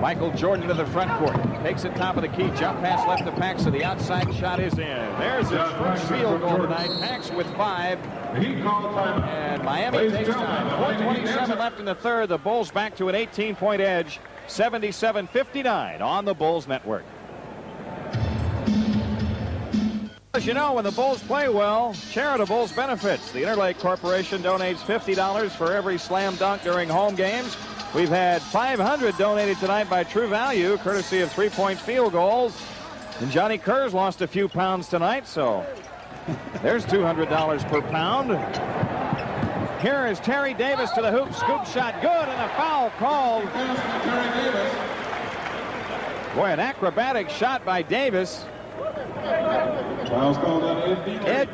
Michael Jordan to the front court. Takes it top of the key. Jump pass left to Paxson. The outside shot is in. There's his first field goal tonight. Pax with 5. And Miami takes time. 4:27 left in the third. The Bulls back to an 18-point edge. 77-59 on the Bulls Network. As you know, when the Bulls play well, charitables benefits. The Interlake Corporation donates $50 for every slam dunk during home games. We've had 500 donated tonight by True Value, courtesy of 3-point field goals. And Johnny Kerr's lost a few pounds tonight, so there's $200 per pound. Here is Terry Davis to the hoop. Scoop shot good, and a foul called. Boy, an acrobatic shot by Davis. Foul's called on Ed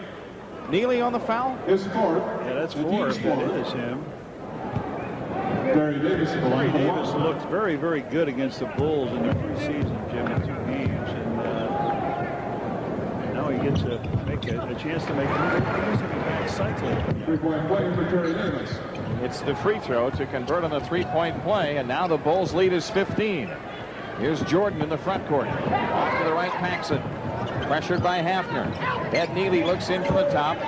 Neely on the foul? His fourth. Yeah, that's 4 if it is him. Terry Davis looked very, very good against the Bulls in the preseason, Jim, in 2 games. And now he gets a chance to make a cycling. 3-point play for Terry Davis. It's the free throw to convert on the 3-point play, and now the Bulls lead is 15. Here's Jordan in the front court. Off to the right, Paxson. Pressured by Hafner. Ed Neely looks in from the top.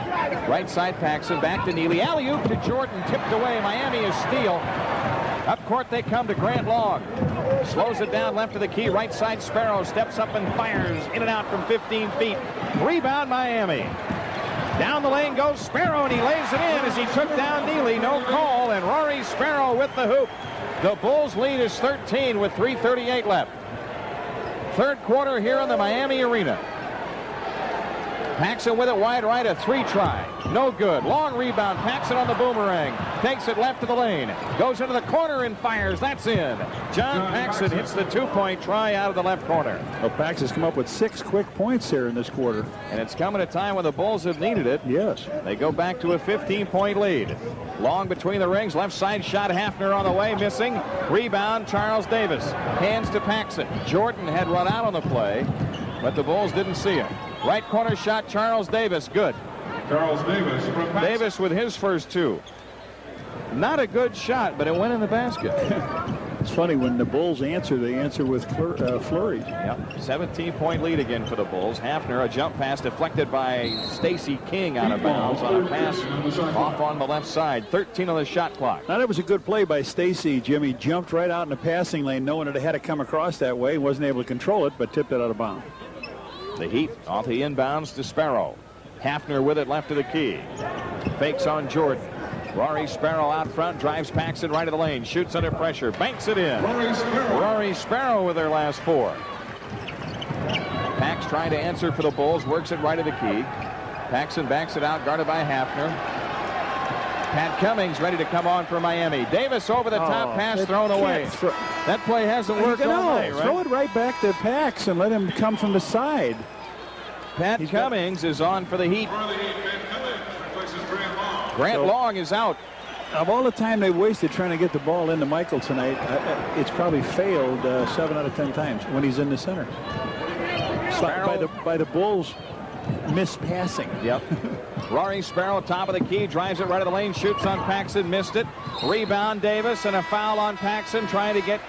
Right side Paxson, back to Neely. Alley-oop to Jordan, tipped away. Miami is steal. Up court they come to Grant Long. Slows it down left of the key. Right side, Sparrow steps up and fires in and out from 15 feet. Rebound, Miami. Down the lane goes Sparrow, and he lays it in as he took down Neely. No call, and Rory Sparrow with the hoop. The Bulls lead is 13 with 3:38 left. Third quarter here in the Miami Arena. Paxson with it wide right, a three try. No good. Long rebound. Paxson on the boomerang. Takes it left of the lane. Goes into the corner and fires. That's in. John Paxson hits the two-point try out of the left corner. Well, Paxson's come up with 6 quick points here in this quarter. And it's come at a time when the Bulls have needed it. Yes. They go back to a 15-point lead. Long between the rings. Left side shot. Hafner on the way. Missing. Rebound. Charles Davis. Hands to Paxson. Jordan had run out on the play, but the Bulls didn't see him. Right corner shot, Charles Davis, good. Charles Davis from Paxson. Davis with his first two. Not a good shot, but it went in the basket. It's funny, when the Bulls answer, they answer with flurries. Yep, 17-point lead again for the Bulls. Hafner, a jump pass deflected by Stacey King out of bounds on a pass off on the left side. 13 on the shot clock. Now, that was a good play by Stacey. Jimmy jumped right out in the passing lane, knowing that it had to come across that way. Wasn't able to control it, but tipped it out of bounds. The Heat off the inbounds to Sparrow. Hafner with it left of the key. Fakes on Jordan. Rory Sparrow out front, drives Paxson right of the lane, shoots under pressure, banks it in. Rory Sparrow with their last 4. Pax trying to answer for the Bulls, works it right of the key. Paxson backs it out, guarded by Hafner. Pat Cummings ready to come on for Miami. Davis over the top, pass thrown away. That play hasn't worked all night, right? Throw it right back to Pax and let him come from the side. Pat Cummings is on for the Heat. Grant Long is out. Of all the time they wasted trying to get the ball into Michael tonight, it's probably failed 7 out of 10 times when he's in the center. By the Bulls mispassing. Yep. Rory Sparrow, top of the key, drives it right of the lane, shoots on Paxson, missed it. Rebound Davis, and a foul on Paxson, trying to get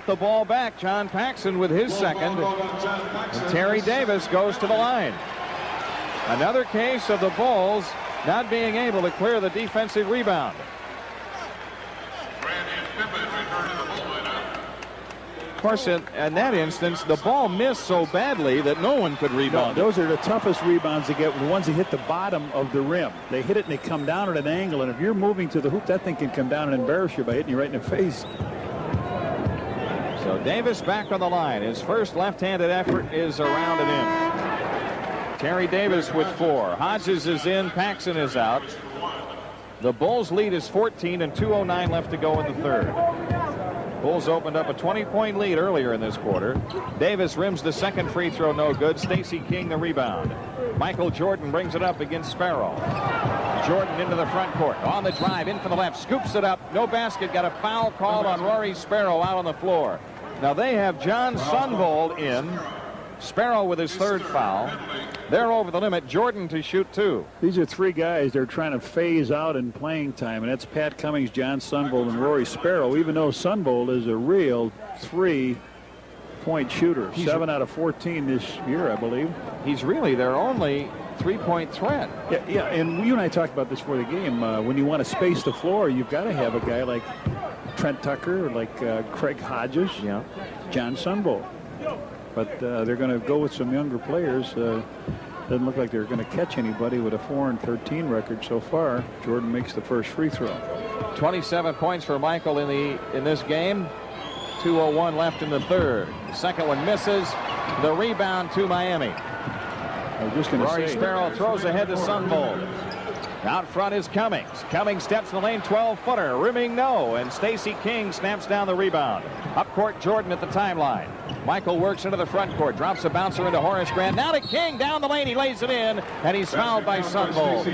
the ball back. John Paxson with his second. And Terry Davis goes to the line. Another case of the Bulls not being able to clear the defensive rebound. Of course, in that instance, the ball missed so badly that no one could rebound. No, those are the toughest rebounds to get, the ones that hit the bottom of the rim. They hit it and they come down at an angle, and if you're moving to the hoop, that thing can come down and embarrass you by hitting you right in the face. So Davis back on the line. His first left-handed effort is around and in. Terry Davis with 4. Hodges is in. Paxson is out. The Bulls lead is 14 and 2:09 left to go in the third. Bulls opened up a 20-point lead earlier in this quarter. Davis rims the second free throw, no good. Stacey King the rebound. Michael Jordan brings it up against Sparrow. Jordan into the front court. On the drive, in for the left. Scoops it up. No basket. Got a foul called on Rory Sparrow out on the floor. Now they have John Sunvold in. Sparrow with his third foul. They're over the limit. Jordan to shoot 2. These are 3 guys they're trying to phase out in playing time, and that's Pat Cummings, John Sunvold, and Rory Sparrow, even though Sunvold is a real 3-point shooter. 7 out of 14 this year, I believe. He's really their only 3-point threat. Yeah, and you and I talked about this before the game. When you want to space the floor, you've got to have a guy like Trent Tucker, like Craig Hodges, John Sunvold. But they're going to go with some younger players. Doesn't look like they're going to catch anybody with a 4-13 record so far. Jordan makes the first free throw. 27 points for Michael in this game. 2:01 left in the third. The second one misses. The rebound to Miami. I was just going to say. Rory Sparrow throws ahead to Sunvold. Out front is Cummings. Cummings steps in the lane, 12-footer, rimming no, and Stacey King snaps down the rebound. Up court, Jordan at the timeline. Michael works into the front court, drops a bouncer into Horace Grant. Now to King, down the lane, he lays it in, and he's fouled by Sunvold.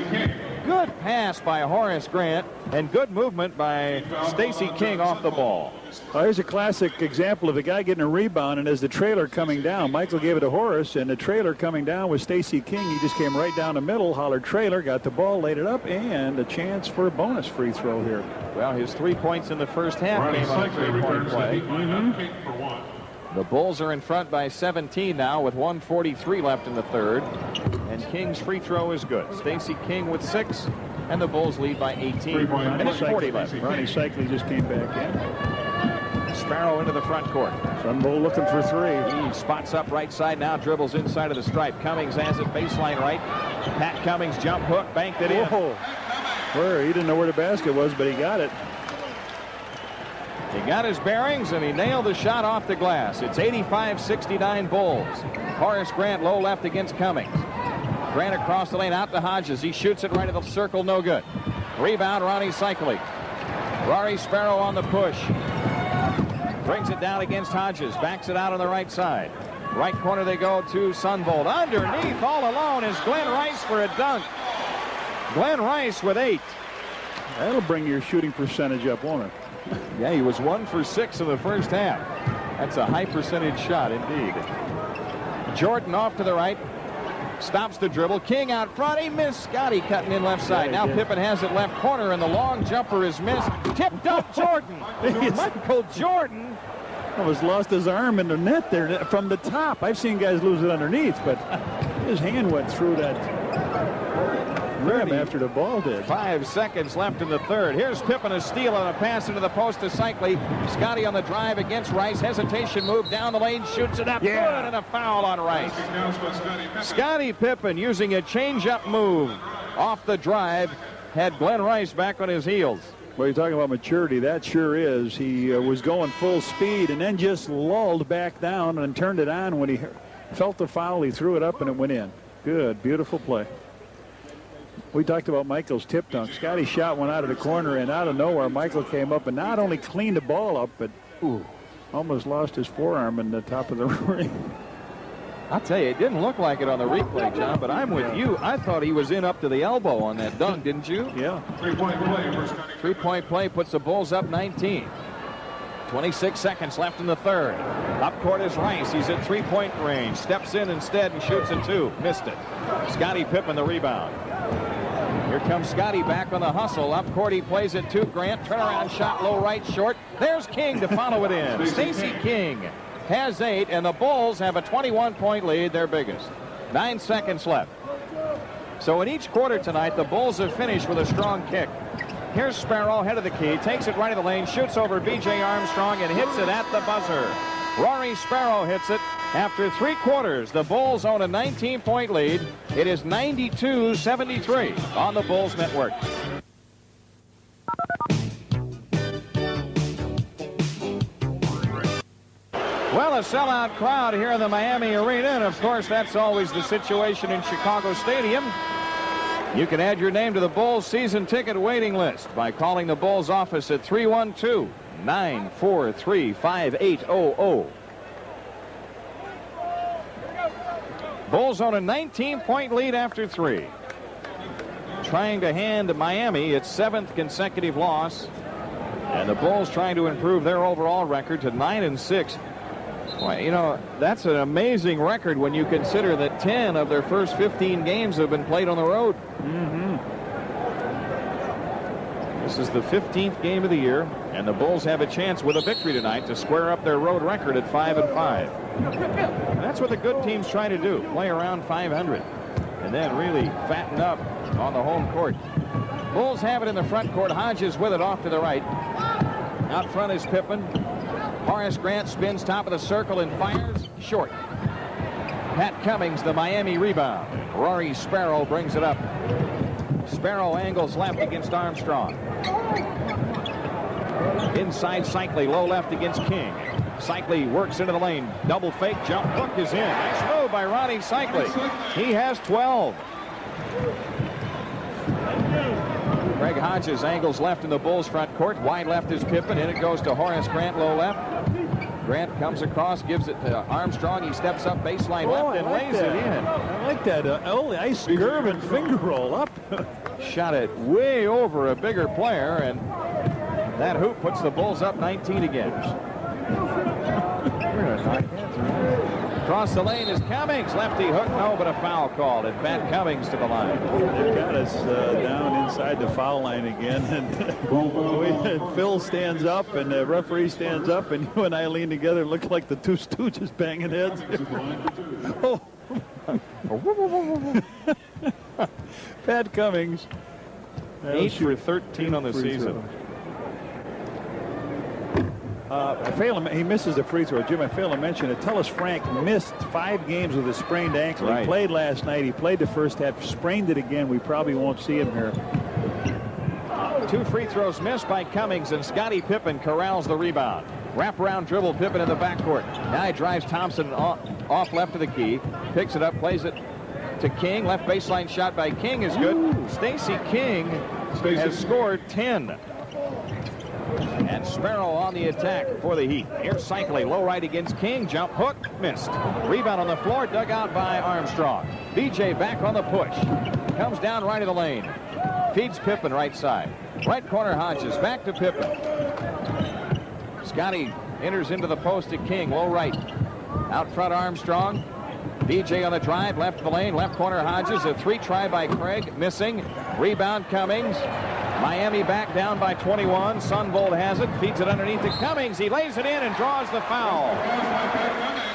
Good pass by Horace Grant, and good movement by Stacey King off the ball. Well, here's a classic example of the guy getting a rebound, and as the trailer coming down, Michael gave it to Horace, and the trailer coming down was Stacey King. He just came right down the middle, hollered trailer, got the ball, laid it up, and a chance for a bonus free throw here. Well, his 3 points in the first half came on a 3-point play. The Bulls are in front by 17 now with 1:43 left in the third. And King's free throw is good. Stacey King with 6, and the Bulls lead by 18. Minutes 40 left. Rony Seikaly just came back in. Sparrow into the front court. Sun Bowl looking for 3. He spots up right side now, dribbles inside of the stripe. Cummings has it baseline right. Pat Cummings jump hook, banked it in. Whoa. Where he didn't know where the basket was, but he got it. He got his bearings, and he nailed the shot off the glass. It's 85-69 Bulls. Horace Grant low left against Cummings. Grant across the lane out to Hodges. He shoots it right at the circle, no good. Rebound, Rony Seikaly. Rory Sparrow on the push. Brings it down against Hodges. Backs it out on the right side. Right corner they go to Sunvolt. Underneath all alone is Glenn Rice for a dunk. Glenn Rice with 8. That'll bring your shooting percentage up, won't it? Yeah, he was 1 for 6 in the first half. That's a high percentage shot indeed. Jordan off to the right. Stops the dribble. King out front. He missed. Scottie cutting in left side. Now Pippen has it left corner, and the long jumper is missed. Tipped up Jordan. Michael Jordan. Almost lost his arm in the net there from the top. I've seen guys lose it underneath, but his hand went through that rim after the ball did. 5 seconds left in the third. Here's Pippen, a steal and a pass into the post to Seikaly. Scottie on the drive against Rice. Hesitation move down the lane. Shoots it up. Good, and a foul on Rice. Scottie Pippen using a change-up move off the drive. Had Glenn Rice back on his heels. Well, you're talking about maturity. That sure is. He was going full speed and then just lulled back down and turned it on. When he felt the foul, he threw it up and it went in. Good, beautiful play. We talked about Michael's tip dunk. Scottie shot one out of the corner, and out of nowhere, Michael came up and not only cleaned the ball up, but almost lost his forearm in the top of the ring. I'll tell you, it didn't look like it on the replay, John, but I'm with you. I thought he was in up to the elbow on that dunk, didn't you? Yeah. Three-point play for Scottie. Three-point play puts the Bulls up 19. 26 seconds left in the third. Up court is Rice. He's at three-point range. Steps in instead and shoots a 2. Missed it. Scottie Pippen the rebound. Here comes Scottie back on the hustle. Up court he plays it to Grant. Turnaround shot low right short. There's King to follow it in. Stacey King has 8, and the Bulls have a 21-point lead, their biggest. 9 seconds left. So in each quarter tonight, the Bulls have finished with a strong kick. Here's Sparrow, head of the key, takes it right of the lane, shoots over B.J. Armstrong, and hits it at the buzzer. Rory Sparrow hits it. After 3 quarters, the Bulls own a 19-point lead. It is 92-73 on the Bulls Network. Well, a sellout crowd here in the Miami Arena, and of course that's always the situation in Chicago Stadium. You can add your name to the Bulls season ticket waiting list by calling the Bulls office at 312-943-5800. Bulls on a 19-point lead after 3. Trying to hand Miami its 7th consecutive loss, and the Bulls trying to improve their overall record to 9-6. Well, you know, that's an amazing record when you consider that 10 of their first 15 games have been played on the road. This is the 15th game of the year, and the Bulls have a chance with a victory tonight to square up their road record at 5-5. And that's what the good teams try to do, play around 500, and then really fatten up on the home court. Bulls have it in the front court. Hodges with it off to the right. Out front is Pippen. Horace Grant spins top of the circle and fires short. Pat Cummings, the Miami rebound. Rory Sparrow brings it up. Sparrow angles left against Armstrong. Inside Seikaly, low left against King. Seikaly works into the lane. Double fake, jump hook is in. Nice move by Rony Seikaly. He has 12. Greg Hodges angles left in the Bulls front court. Wide left is Pippen. In it goes to Horace Grant, low left. Grant comes across, gives it to Armstrong. He steps up baseline left and lays it in. I like that. Ice Gervin finger roll up. Shot it way over a bigger player, and that hoop puts the Bulls up 19 again. Across the lane is Cummings. Lefty hook, no, but a foul called. And Pat Cummings to the line. They've got us down inside the foul line again. And Phil stands up, and the referee stands up, and you and I lean together and look like the two stooges banging heads. Oh. Pat Cummings. 8 for 13 on the season. He misses the free throw. Jim, I failed to mention it. Tellis Frank missed 5 games with a sprained ankle. Right. He played last night. He played the first half, sprained it again. We probably won't see him here. 2 free throws missed by Cummings, and Scottie Pippen corrals the rebound. Wraparound dribble, Pippen in the backcourt. Now he drives Thompson off left of the key, picks it up, plays it to King. Left baseline shot by King is good. Stacey King has scored 10. And Sparrow on the attack for the Heat. Here's Seikaly, low right against King. Jump hook, missed. Rebound on the floor, dug out by Armstrong. BJ back on the push. Comes down right of the lane. Feeds Pippen right side. Right corner Hodges, back to Pippen. Scottie enters into the post to King, low right. Out front Armstrong. BJ on the drive, left of the lane, left corner Hodges. A 3 try by Craig, missing. Rebound Cummings. Miami back down by 21. Sunvold has it, feeds it underneath to Cummings. He lays it in and draws the foul.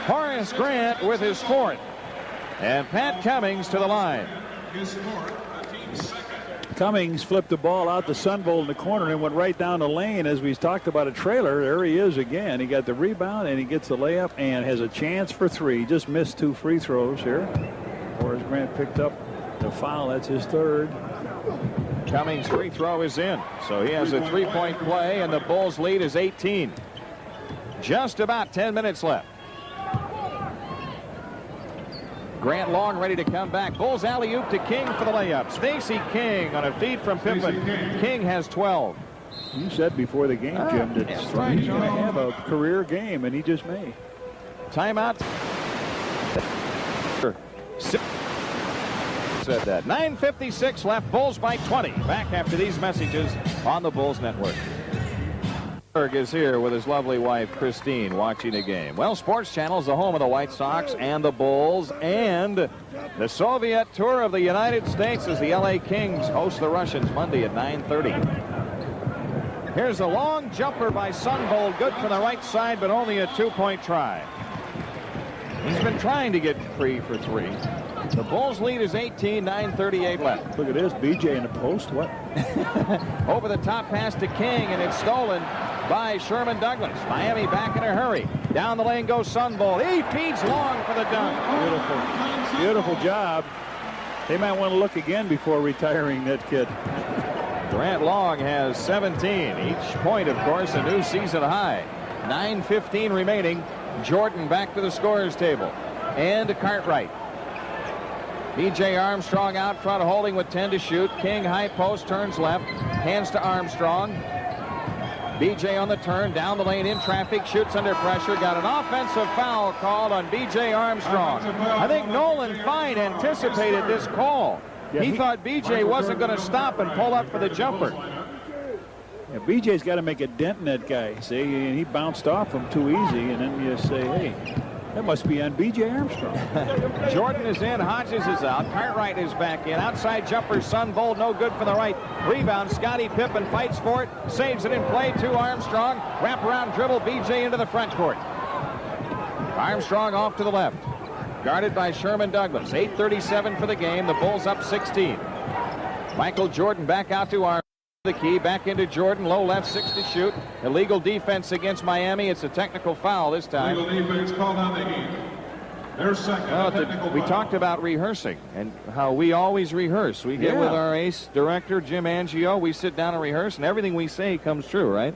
Horace Grant with his 4th. And Pat Cummings to the line. Cummings flipped the ball out to Sunvold in the corner and went right down the lane. As we talked about a trailer, there he is again. He got the rebound and he gets the layup and has a chance for 3. Just missed 2 free throws here. Horace Grant picked up the foul. That's his 3rd. Cummings' free throw is in. So he has a 3-point play, and the Bulls lead is 18. Just about 10 minutes left. Grant Long ready to come back. Bulls alley-oop to King for the layup. Stacey King on a feed from Pippen. King has 12. You said before the game, Jim, that he's going to have a career game, and he just may. Timeout. Said that. 9:56 left. Bulls by 20. Back after these messages on the Bulls Network. Berg is here with his lovely wife Christine watching the game. Well, Sports Channel is the home of the White Sox and the Bulls and the Soviet tour of the United States as the LA Kings host the Russians Monday at 9:30. Here's a long jumper by Sunvold, good from the right side, but only a 2-point try. He's been trying to get free for 3. The Bulls lead is 18, 9:38 left. Look at this, BJ in the post. What? Over the top pass to King, and it's stolen by Sherman Douglas. Miami back in a hurry. Down the lane goes Sunvold. He feeds Long for the dunk. Beautiful. Beautiful job. They might want to look again before retiring that kid. Grant Long has 17. Each point, of course, a new season high. 9:15 remaining. Jordan back to the scorer's table. And to Cartwright. B.J. Armstrong out front holding with 10 to shoot. King high post turns left. Hands to Armstrong. B.J. on the turn. Down the lane in traffic. Shoots under pressure. Got an offensive foul called on B.J. Armstrong. I think Nolan Fine anticipated this call. Yeah, he thought B.J. wasn't going to stop and pull up for the jumper. Yeah, B.J.'s got to make a dent in that guy. See, and he bounced off him too easy. And then you say, hey, that must be on B.J. Armstrong. Jordan is in. Hodges is out. Cartwright is back in. Outside jumper. Sunvold no good for the right. Rebound. Scottie Pippen fights for it. Saves it in play to Armstrong. Wraparound dribble. B.J. into the front court. Armstrong off to the left. Guarded by Sherman Douglas. 8:37 for the game. The Bulls up 16. Michael Jordan back out to Armstrong. The key back into Jordan. Low left, 6 to shoot. Illegal defense against Miami. It's a technical foul this time. Illegal defense called on the Heat. Their second we talked about rehearsing and how we always rehearse. We get with our ace director, Jim Angio. We sit down and rehearse, and everything we say comes true, right?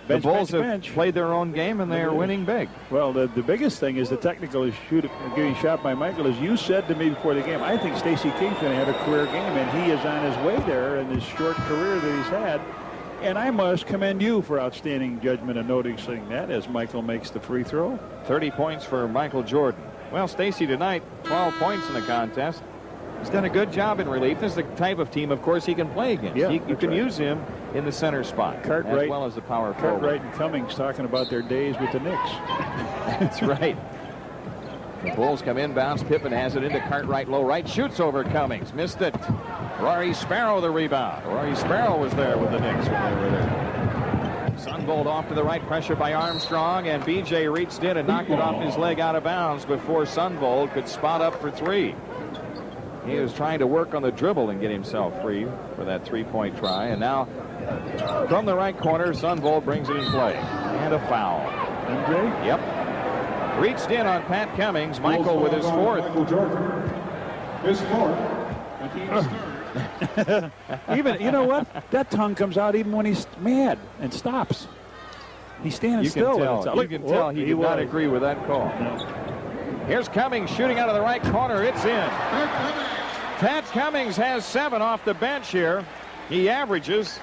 The Bulls have played their own game, and they are winning big. Well, the biggest thing is the technical getting shot by Michael. As you said to me before the game, I think Stacey King's going to have a career game, and he is on his way there in his short career that he's had. And I must commend you for outstanding judgment and noticing that as Michael makes the free throw. 30 points for Michael Jordan. Well, Stacey tonight, 12 points in the contest. He's done a good job in relief. This is the type of team, of course, he can play against. Yeah, you can use him in the center spot, Cartwright, as well as the power forward. Cartwright and Cummings talking about their days with the Knicks. That's right. The Bulls come inbounds. Pippen has it into Cartwright, low right. Shoots over Cummings. Missed it. Rory Sparrow the rebound. Rory Sparrow was there with the Knicks when they were there. Sunvolt off to the right, pressure by Armstrong, and BJ reached in and knocked it off his leg out of bounds before Sunvolt could spot up for three. He was trying to work on the dribble and get himself free for that three-point try, and now from the right corner, Sunvolt brings it in play. And a foul. MJ? Yep. Reached in on Pat Cummings. Michael with his fourth. His fourth. And he's third. Even, you know what? That tongue comes out even when he's mad and stops. He's standing still. You can tell he did not agree with that call. No. Here's Cummings shooting out of the right corner. It's in. Pat Cummings has 7 off the bench here. He averages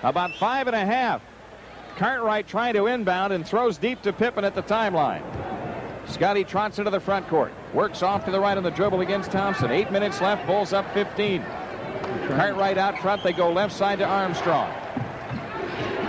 about 5.5. Cartwright trying to inbound and throws deep to Pippen at the timeline. Scottie trots into the front court. Works off to the right on the dribble against Thompson. 8 minutes left. Bulls up 15. Cartwright out front. They go left side to Armstrong.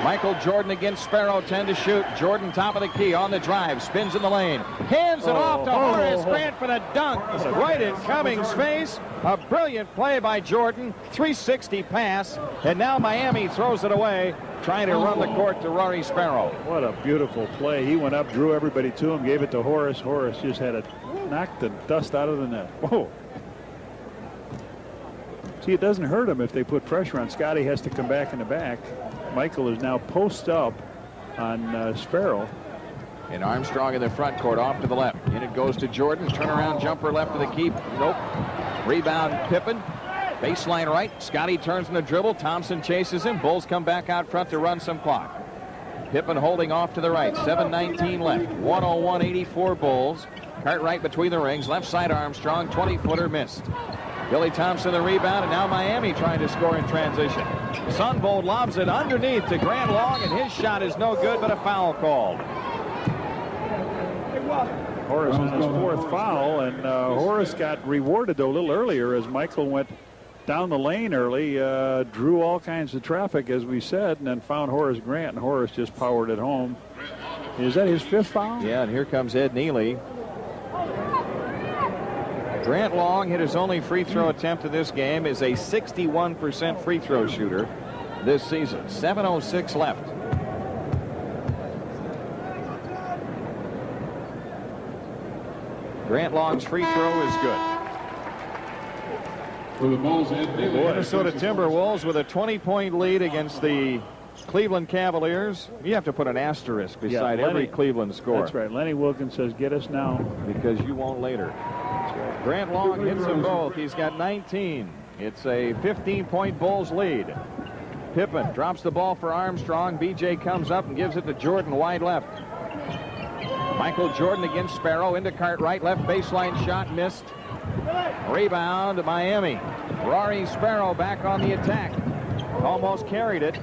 Michael Jordan against Sparrow, 10 to shoot. Jordan top of the key on the drive. Spins in the lane. Hands it off to Horace Grant for the dunk. Right in Cummings' face. A brilliant play by Jordan. 360 pass. And now Miami throws it away, trying to run the court to Rory Sparrow. What a beautiful play. He went up, drew everybody to him, gave it to Horace. Horace just had it knock the dust out of the net. Whoa. See, it doesn't hurt him if they put pressure on. Scottie has to come back in the back. Michael is now post up on Sparrow. And Armstrong in the front court, off to the left. In it goes to Jordan. Turnaround jumper left of the keep. Nope. Rebound Pippen. Baseline right. Scottie turns in the dribble. Thompson chases him. Bulls come back out front to run some clock. Pippen holding off to the right. 7:19 left. 101-84 Bulls. Cartwright between the rings. Left side Armstrong. 20-footer missed. Billy Thompson the rebound, and now Miami trying to score in transition. Sunvolt lobs it underneath to Grant Long, and his shot is no good, but a foul called. Horace on his fourth foul, and Horace got rewarded though a little earlier as Michael went down the lane early, drew all kinds of traffic as we said, and then found Horace Grant, and Horace just powered it home. Is that his fifth foul? Yeah, and here comes Ed Neely. Grant Long hit his only free throw attempt of this game, is a 61% free throw shooter this season. 7:06 left. Grant Long's free throw is good. For the Bulls, Ed Neely. Minnesota Timberwolves with a 20-point lead against the Cleveland Cavaliers. You have to put an asterisk beside every Cleveland score. That's right. Lenny Wilkins says, get us now. Because you won't later. Grant Long hits them both. He's got 19. It's a 15-point Bulls lead. Pippen drops the ball for Armstrong. BJ comes up and gives it to Jordan wide left. Michael Jordan against Sparrow into Cartwright. Left baseline shot missed. Rebound Miami. Rory Sparrow back on the attack. Almost carried it.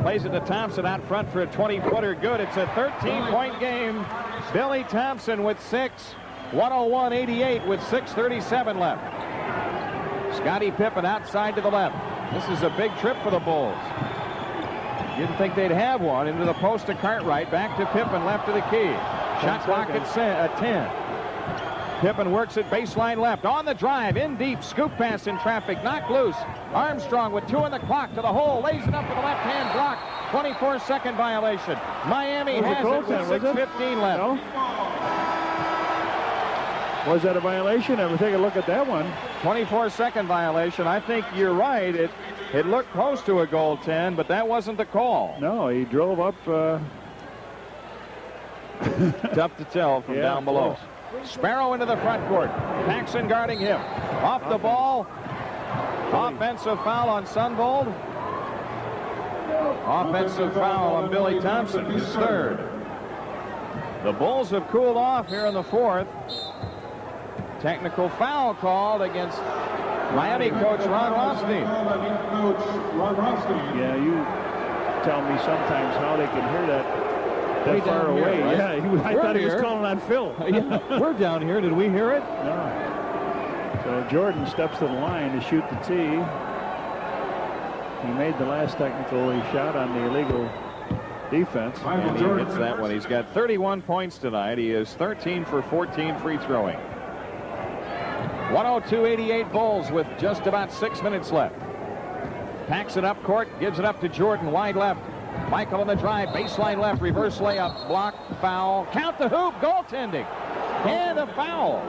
Plays it to Thompson out front for a 20-footer. Good. It's a 13-point game. Billy Thompson with 6. 101-88 with 6:37 left. Scottie Pippen outside to the left. This is a big trip for the Bulls. Didn't think they'd have one. Into the post to Cartwright. Back to Pippen left of the key. Shot clock at 10. Pippen works at baseline left. On the drive. In deep. Scoop pass in traffic. Knocked loose. Armstrong with 2 on the clock to the hole. Lays it up with a left-hand block. 24-second violation. Miami has it with 6:15 left. No? Was that a violation? I would take a look at that one. 24-second violation. I think you're right. It looked close to a goaltend, but that wasn't the call. No, he drove up. Tough to tell from down below. Sparrow into the front court. Paxson guarding him. Off the ball. Offensive foul on Sunvolt. Offensive foul on Billy Thompson, his third. The Bulls have cooled off here in the fourth. Technical foul called against Miami coach Ron Rothstein. Yeah, you tell me sometimes how they can hear that far away. Here, right? Yeah, I thought he was calling on Phil. Yeah, we're down here. Did we hear it? No. So Jordan steps to the line to shoot the tee. He made the last technical. He shot on the illegal defense. And he hits that one. He's got 31 points tonight. He is 13 for 14 free throwing. 102-88 Bulls with just about 6 minutes left. Paxson up court, gives it up to Jordan, wide left. Michael on the drive, baseline left, reverse layup, block, foul, count the hoop, goaltending, and a foul.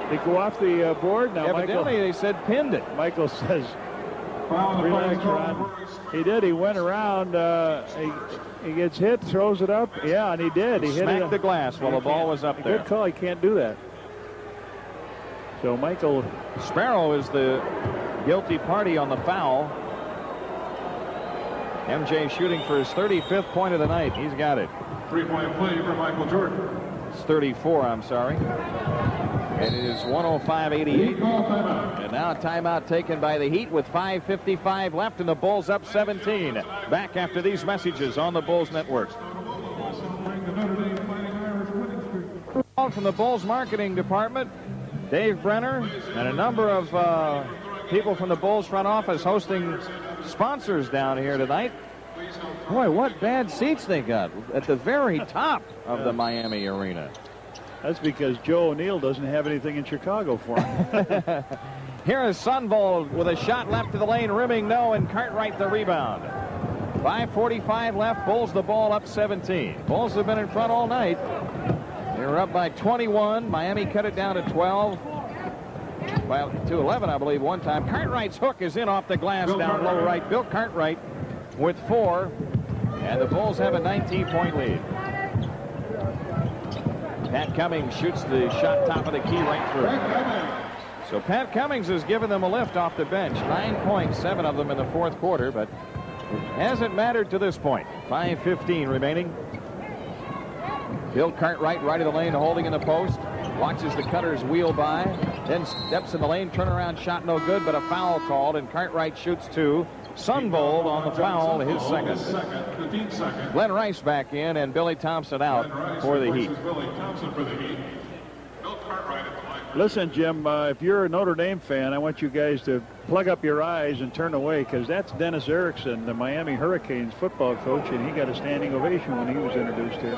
They go off the board now. Evidently, they said pinned it. Michael says, relax, Ron. He did. He went around. He gets hit, throws it up. Yeah, and he did. He smacked the glass while the ball was up there. Good call. He can't do that. So Michael Sparrow is the guilty party on the foul. MJ shooting for his 35th point of the night. He's got it. 3-point play for Michael Jordan. It's 34, I'm sorry. And it is 105-88. And now a timeout taken by the Heat with 5:55 left, and the Bulls up 17. Back after these messages on the Bulls Network. From the Bulls marketing department, Dave Brenner, and a number of people from the Bulls front office hosting sponsors down here tonight. Boy, what bad seats they got at the very top of the Miami arena. That's because Joe O'Neill doesn't have anything in Chicago for him. Here is Sunvold with a shot left to the lane, rimming no, and Cartwright the rebound. 5:45 left, Bulls the ball up 17. Bulls have been in front all night. They were up by 21. Miami cut it down to 12. Well, to 11, I believe, one time. Cartwright's hook is in off the glass down low right. Bill Cartwright with 4, and the Bulls have a 19-point lead. Pat Cummings shoots the shot top of the key right through. So Pat Cummings has given them a lift off the bench. 9 points, 7 of them in the fourth quarter, but it hasn't mattered to this point. 5:15 remaining. Bill Cartwright right of the lane, holding in the post. Watches the Cutters wheel by, then steps in the lane, turnaround shot no good, but a foul called, and Cartwright shoots 2. Sunvold on the foul, his second. Glenn Rice back in, and Billy Thompson out for the Heat. Listen, Jim, if you're a Notre Dame fan, I want you guys to plug up your eyes and turn away, because that's Dennis Erickson, the Miami Hurricanes football coach, and he got a standing ovation when he was introduced here.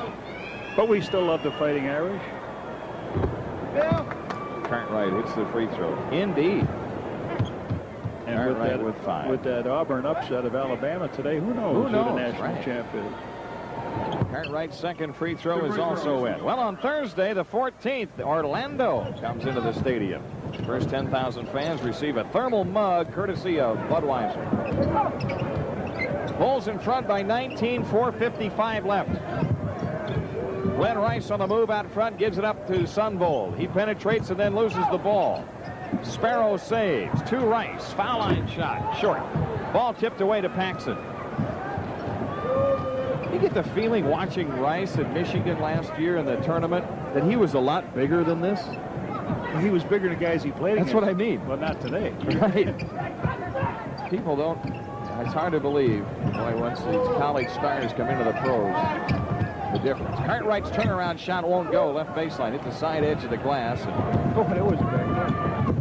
But we still love the Fighting Irish. Cartwright hits the free throw. Indeed. And with 5. With that Auburn upset of Alabama today, who knows who the national champ is. Cartwright's second free throw is also in. Well, on Thursday, the 14th, Orlando comes into the stadium. First 10,000 fans receive a thermal mug courtesy of Budweiser. Bulls in front by 19, 4:55 left. Glenn Rice on the move out front, gives it up to Sunvold. He penetrates and then loses the ball. Sparrow saves. To Rice. Foul line shot. Short. Ball tipped away to Paxson. You get the feeling watching Rice at Michigan last year in the tournament that he was a lot bigger than this. He was bigger than the guys he played against. That's what I mean. Well, not today. Right. People don't. It's hard to believe. Boy, once these college stars come into the pros, the difference. Cartwright's turnaround shot won't go. Left baseline. Hit the side edge of the glass. Oh, it was back there.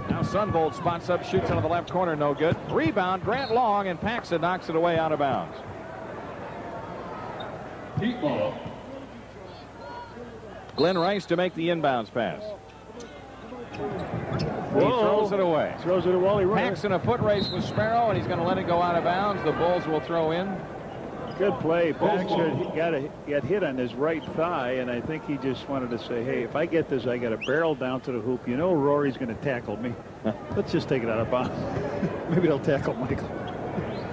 Now Sunvold spots up, shoots into the left corner. No good. Rebound, Grant Long, and Paxson knocks it away out of bounds. Heat ball. Glenn Rice to make the inbounds pass. Whoa. He throws it away. Throws it to Wally Runner. Paxson a foot race with Sparrow, and he's going to let it go out of bounds. The Bulls will throw in. Good play. Paxson got hit on his right thigh, and I think he just wanted to say, hey, if I get this, I got to barrel down to the hoop. You know Rory's going to tackle me. Let's just take it out of bounds. Maybe they'll tackle Michael.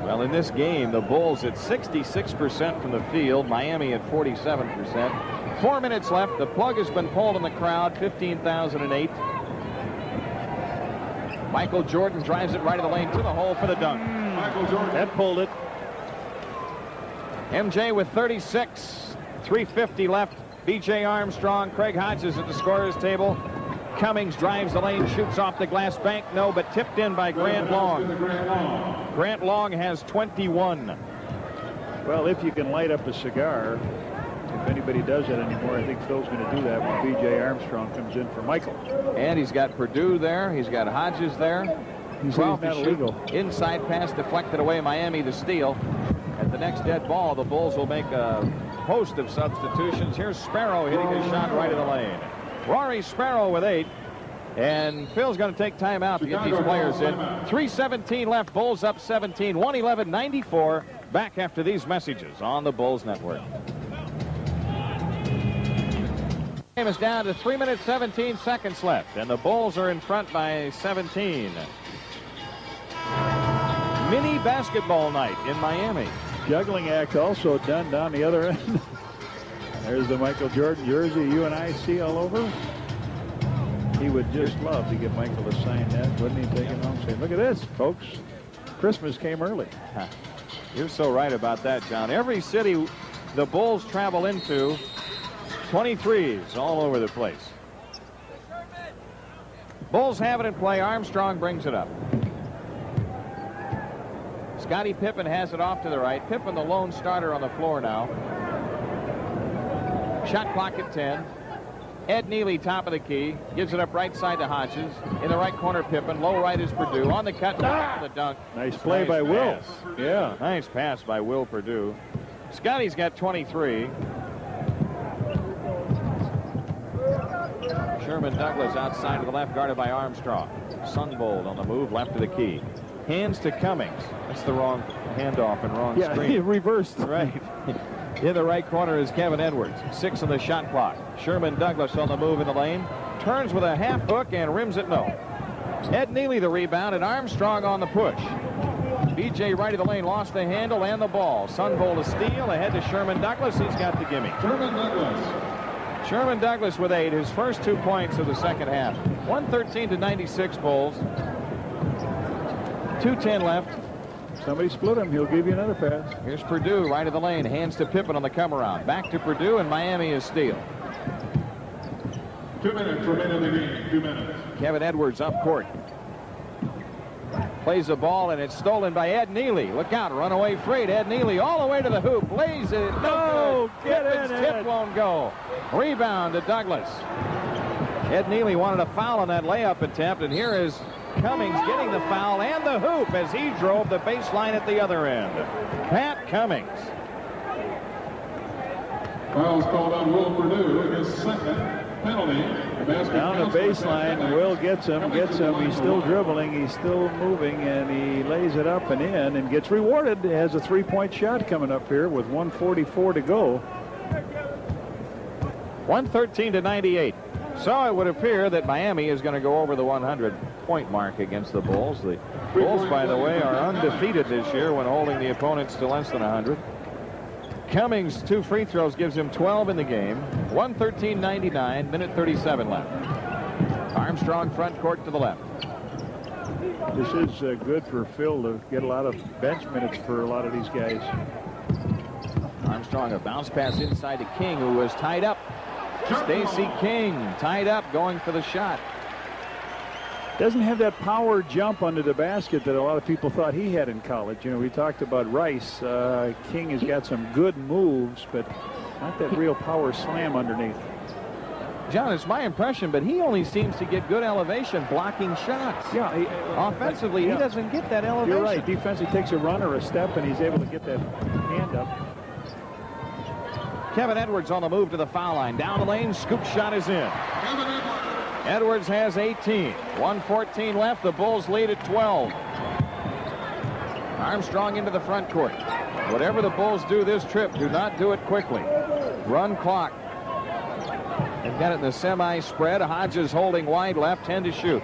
Well, in this game, the Bulls at 66% from the field, Miami at 47%. 4 minutes left. The plug has been pulled in the crowd, 15,008. Michael Jordan drives it right of the lane to the hole for the dunk. Michael Jordan. That pulled it. MJ with 36, 3:50 left. B.J. Armstrong, Craig Hodges at the scorer's table. Cummings drives the lane, shoots off the glass bank. No, but tipped in by Grant Long. Grant Long has 21. Well, if you can light up a cigar, if anybody does that anymore, I think Phil's going to do that when B.J. Armstrong comes in for Michael. And he's got Purdue there. He's got Hodges there. He's not illegal. Inside pass deflected away. Miami the steal. At the next dead ball, the Bulls will make a host of substitutions. Here's Sparrow hitting his shot right in the lane. Rory Sparrow with 8. And Phil's going to take time out to get these players in. 3:17 left. Bulls up 17. 111-94. Back after these messages on the Bulls Network. Game is down to 3 minutes 17 seconds left, and the Bulls are in front by 17. Mini basketball night in Miami. Juggling act also done down the other end. There's the Michael Jordan jersey you and I see all over. He would just love to get Michael to sign that, wouldn't he? Take it home and say, look at this, folks. Christmas came early. You're so right about that, John. Every city the Bulls travel into, 23s all over the place. Bulls have it in play. Armstrong brings it up. Scottie Pippen has it off to the right. Pippen, the lone starter on the floor now. Shot clock at 10. Ed Neely, top of the key, gives it up right side to Hodges. In the right corner, Pippen. Low right is Perdue. On the cut, the dunk. Nice play by Will. Yeah. Nice pass by Will Perdue. Scottie's got 23. Sherman Douglas outside to the left, guarded by Armstrong. Sunbold on the move, left of the key. Hands to Cummings. That's the wrong handoff and wrong screen. Yeah, reversed. Right. In the right corner is Kevin Edwards. 6 on the shot clock. Sherman Douglas on the move in the lane. Turns with a half hook and rims it no. Ed Neely the rebound and Armstrong on the push. B.J. right of the lane lost the handle and the ball. Sunbold a steal ahead to Sherman Douglas. He's got the gimme. Sherman Douglas with 8. His first 2 points of the second half. 113-96 Bulls. 2:10 left. Somebody split him. He'll give you another pass. Here's Perdue right of the lane. Hands to Pippen on the come around. Back to Perdue, and Miami is steal. 2 minutes remaining in the game. 2 minutes. Kevin Edwards up court. Plays the ball, and it's stolen by Ed Neely. Look out, runaway freight. Ed Neely all the way to the hoop. Lays it. No, get in. Tip won't go. Rebound to Douglas. Ed Neely wanted a foul on that layup attempt, and here is Cummings getting the foul and the hoop as he drove the baseline at the other end. Pat Cummings. Foul's called on Will Perdue. His second penalty. Down the baseline, Will gets him. He's still dribbling. He's still moving, and he lays it up and in and gets rewarded. Has a three-point shot coming up here with 1:44 to go. 113-98. So it would appear that Miami is going to go over the 100-point mark against the Bulls. The Bulls, by the way, are undefeated this year when holding the opponents to less than 100. Cummings' 2 free throws gives him 12 in the game. 113-99, minute 37 left. Armstrong front court to the left. This is good for Phil to get a lot of bench minutes for a lot of these guys. Armstrong, a bounce pass inside to King, who was tied up. Stacey King tied up, going for the shot. Doesn't have that power jump under the basket that a lot of people thought he had in college. You know, we talked about Rice. King has got some good moves, but not that real power slam underneath. John, it's my impression, but he only seems to get good elevation blocking shots. Yeah. Offensively, he doesn't get that elevation. You're right. Defensively takes a run or a step, and he's able to get that hand up. Kevin Edwards on the move to the foul line. Down the lane, scoop shot is in. Edwards has 18. 1:14 left. The Bulls lead at 12. Armstrong into the front court. Whatever the Bulls do this trip, do not do it quickly. Run clock. They've got it in the semi-spread. Hodges holding wide left, 10 to shoot.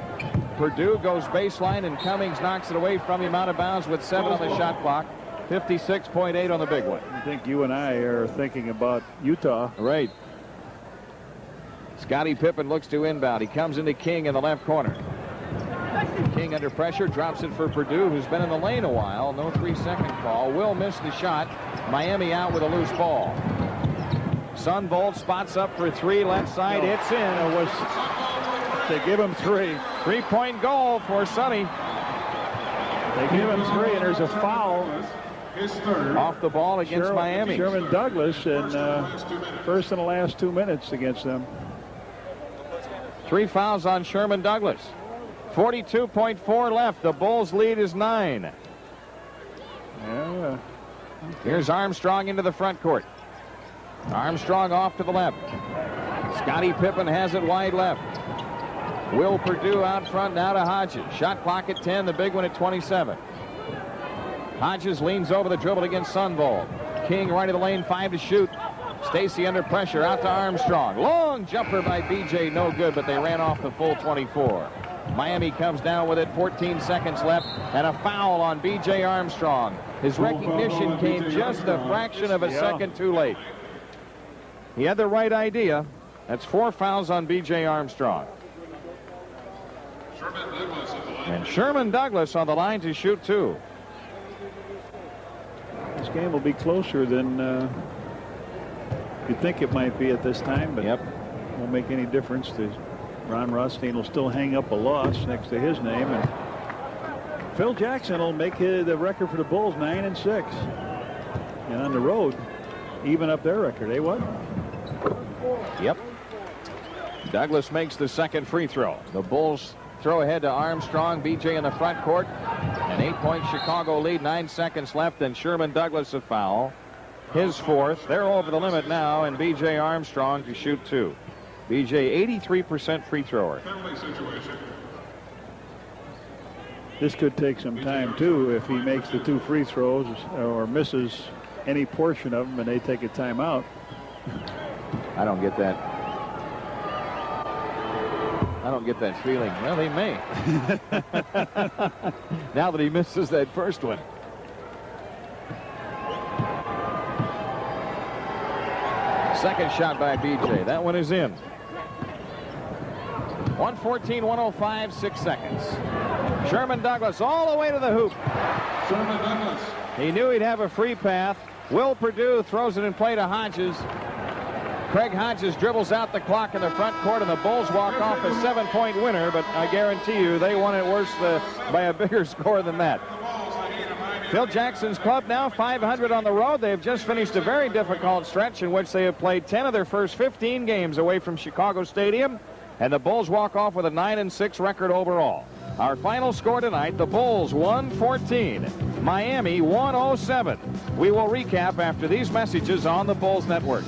Perdue goes baseline, and Cummings knocks it away from him out of bounds with 7 on the shot clock. 56.8 on the big one. I think you and I are thinking about Utah. Right. Scottie Pippen looks to inbound. He comes into King in the left corner. King under pressure, drops it for Perdue, who's been in the lane a while. No 3-second call. Will miss the shot. Miami out with a loose ball. Sunbolt spots up for 3, left side. It's in. They give him 3. 3-point goal for Sonny. They give him 3, and there's a foul. Off the ball against Miami. Sherman Douglas, and first in the last 2 minutes against them. 3 fouls on Sherman Douglas. 42.4 left. The Bulls lead is 9. Yeah. Here's Armstrong into the front court. Armstrong off to the left. Scottie Pippen has it wide left. Will Perdue out front now to Hodges. Shot clock at 10, the big one at 27. Hodges leans over the dribble against Sunvold. King right of the lane, 5 to shoot. Stacy under pressure, out to Armstrong. Long jumper by BJ, no good, but they ran off the full 24. Miami comes down with it, 14 seconds left, and a foul on B.J. Armstrong. His recognition came just a fraction of a second too late. He had the right idea. That's 4 fouls on B.J. Armstrong. And Sherman Douglas on the line to shoot 2. This game will be closer than you think it might be at this time, but won't make any difference. Ron Rothstein will still hang up a loss next to his name, and Phil Jackson will make the record for the Bulls 9-6, and on the road even up their record. What? Yep. Douglas makes the second free throw. The Bulls throw ahead to Armstrong. BJ in the front court. An 8-point Chicago lead. 9 seconds left, and Sherman Douglas a foul. His 4th. They're over the limit now, and B.J. Armstrong to shoot 2. B.J. 83% free thrower. This could take some time too if he makes the 2 free throws or misses any portion of them and they take a timeout. I don't get that. I don't get that feeling. Well, he may. Now that he misses that first one. Second shot by B.J. That one is in. 114-105, 6 seconds. Sherman Douglas all the way to the hoop. Sherman Douglas. He knew he'd have a free path. Will Perdue throws it in play to Hodges. Craig Hodges dribbles out the clock in the front court, and the Bulls walk off a 7-point winner, but I guarantee you they won it worse by a bigger score than that. Phil Jackson's club now 500 on the road. They have just finished a very difficult stretch in which they have played 10 of their first 15 games away from Chicago Stadium, and the Bulls walk off with a 9-6 record overall. Our final score tonight, the Bulls 114, Miami 107. We will recap after these messages on the Bulls Network.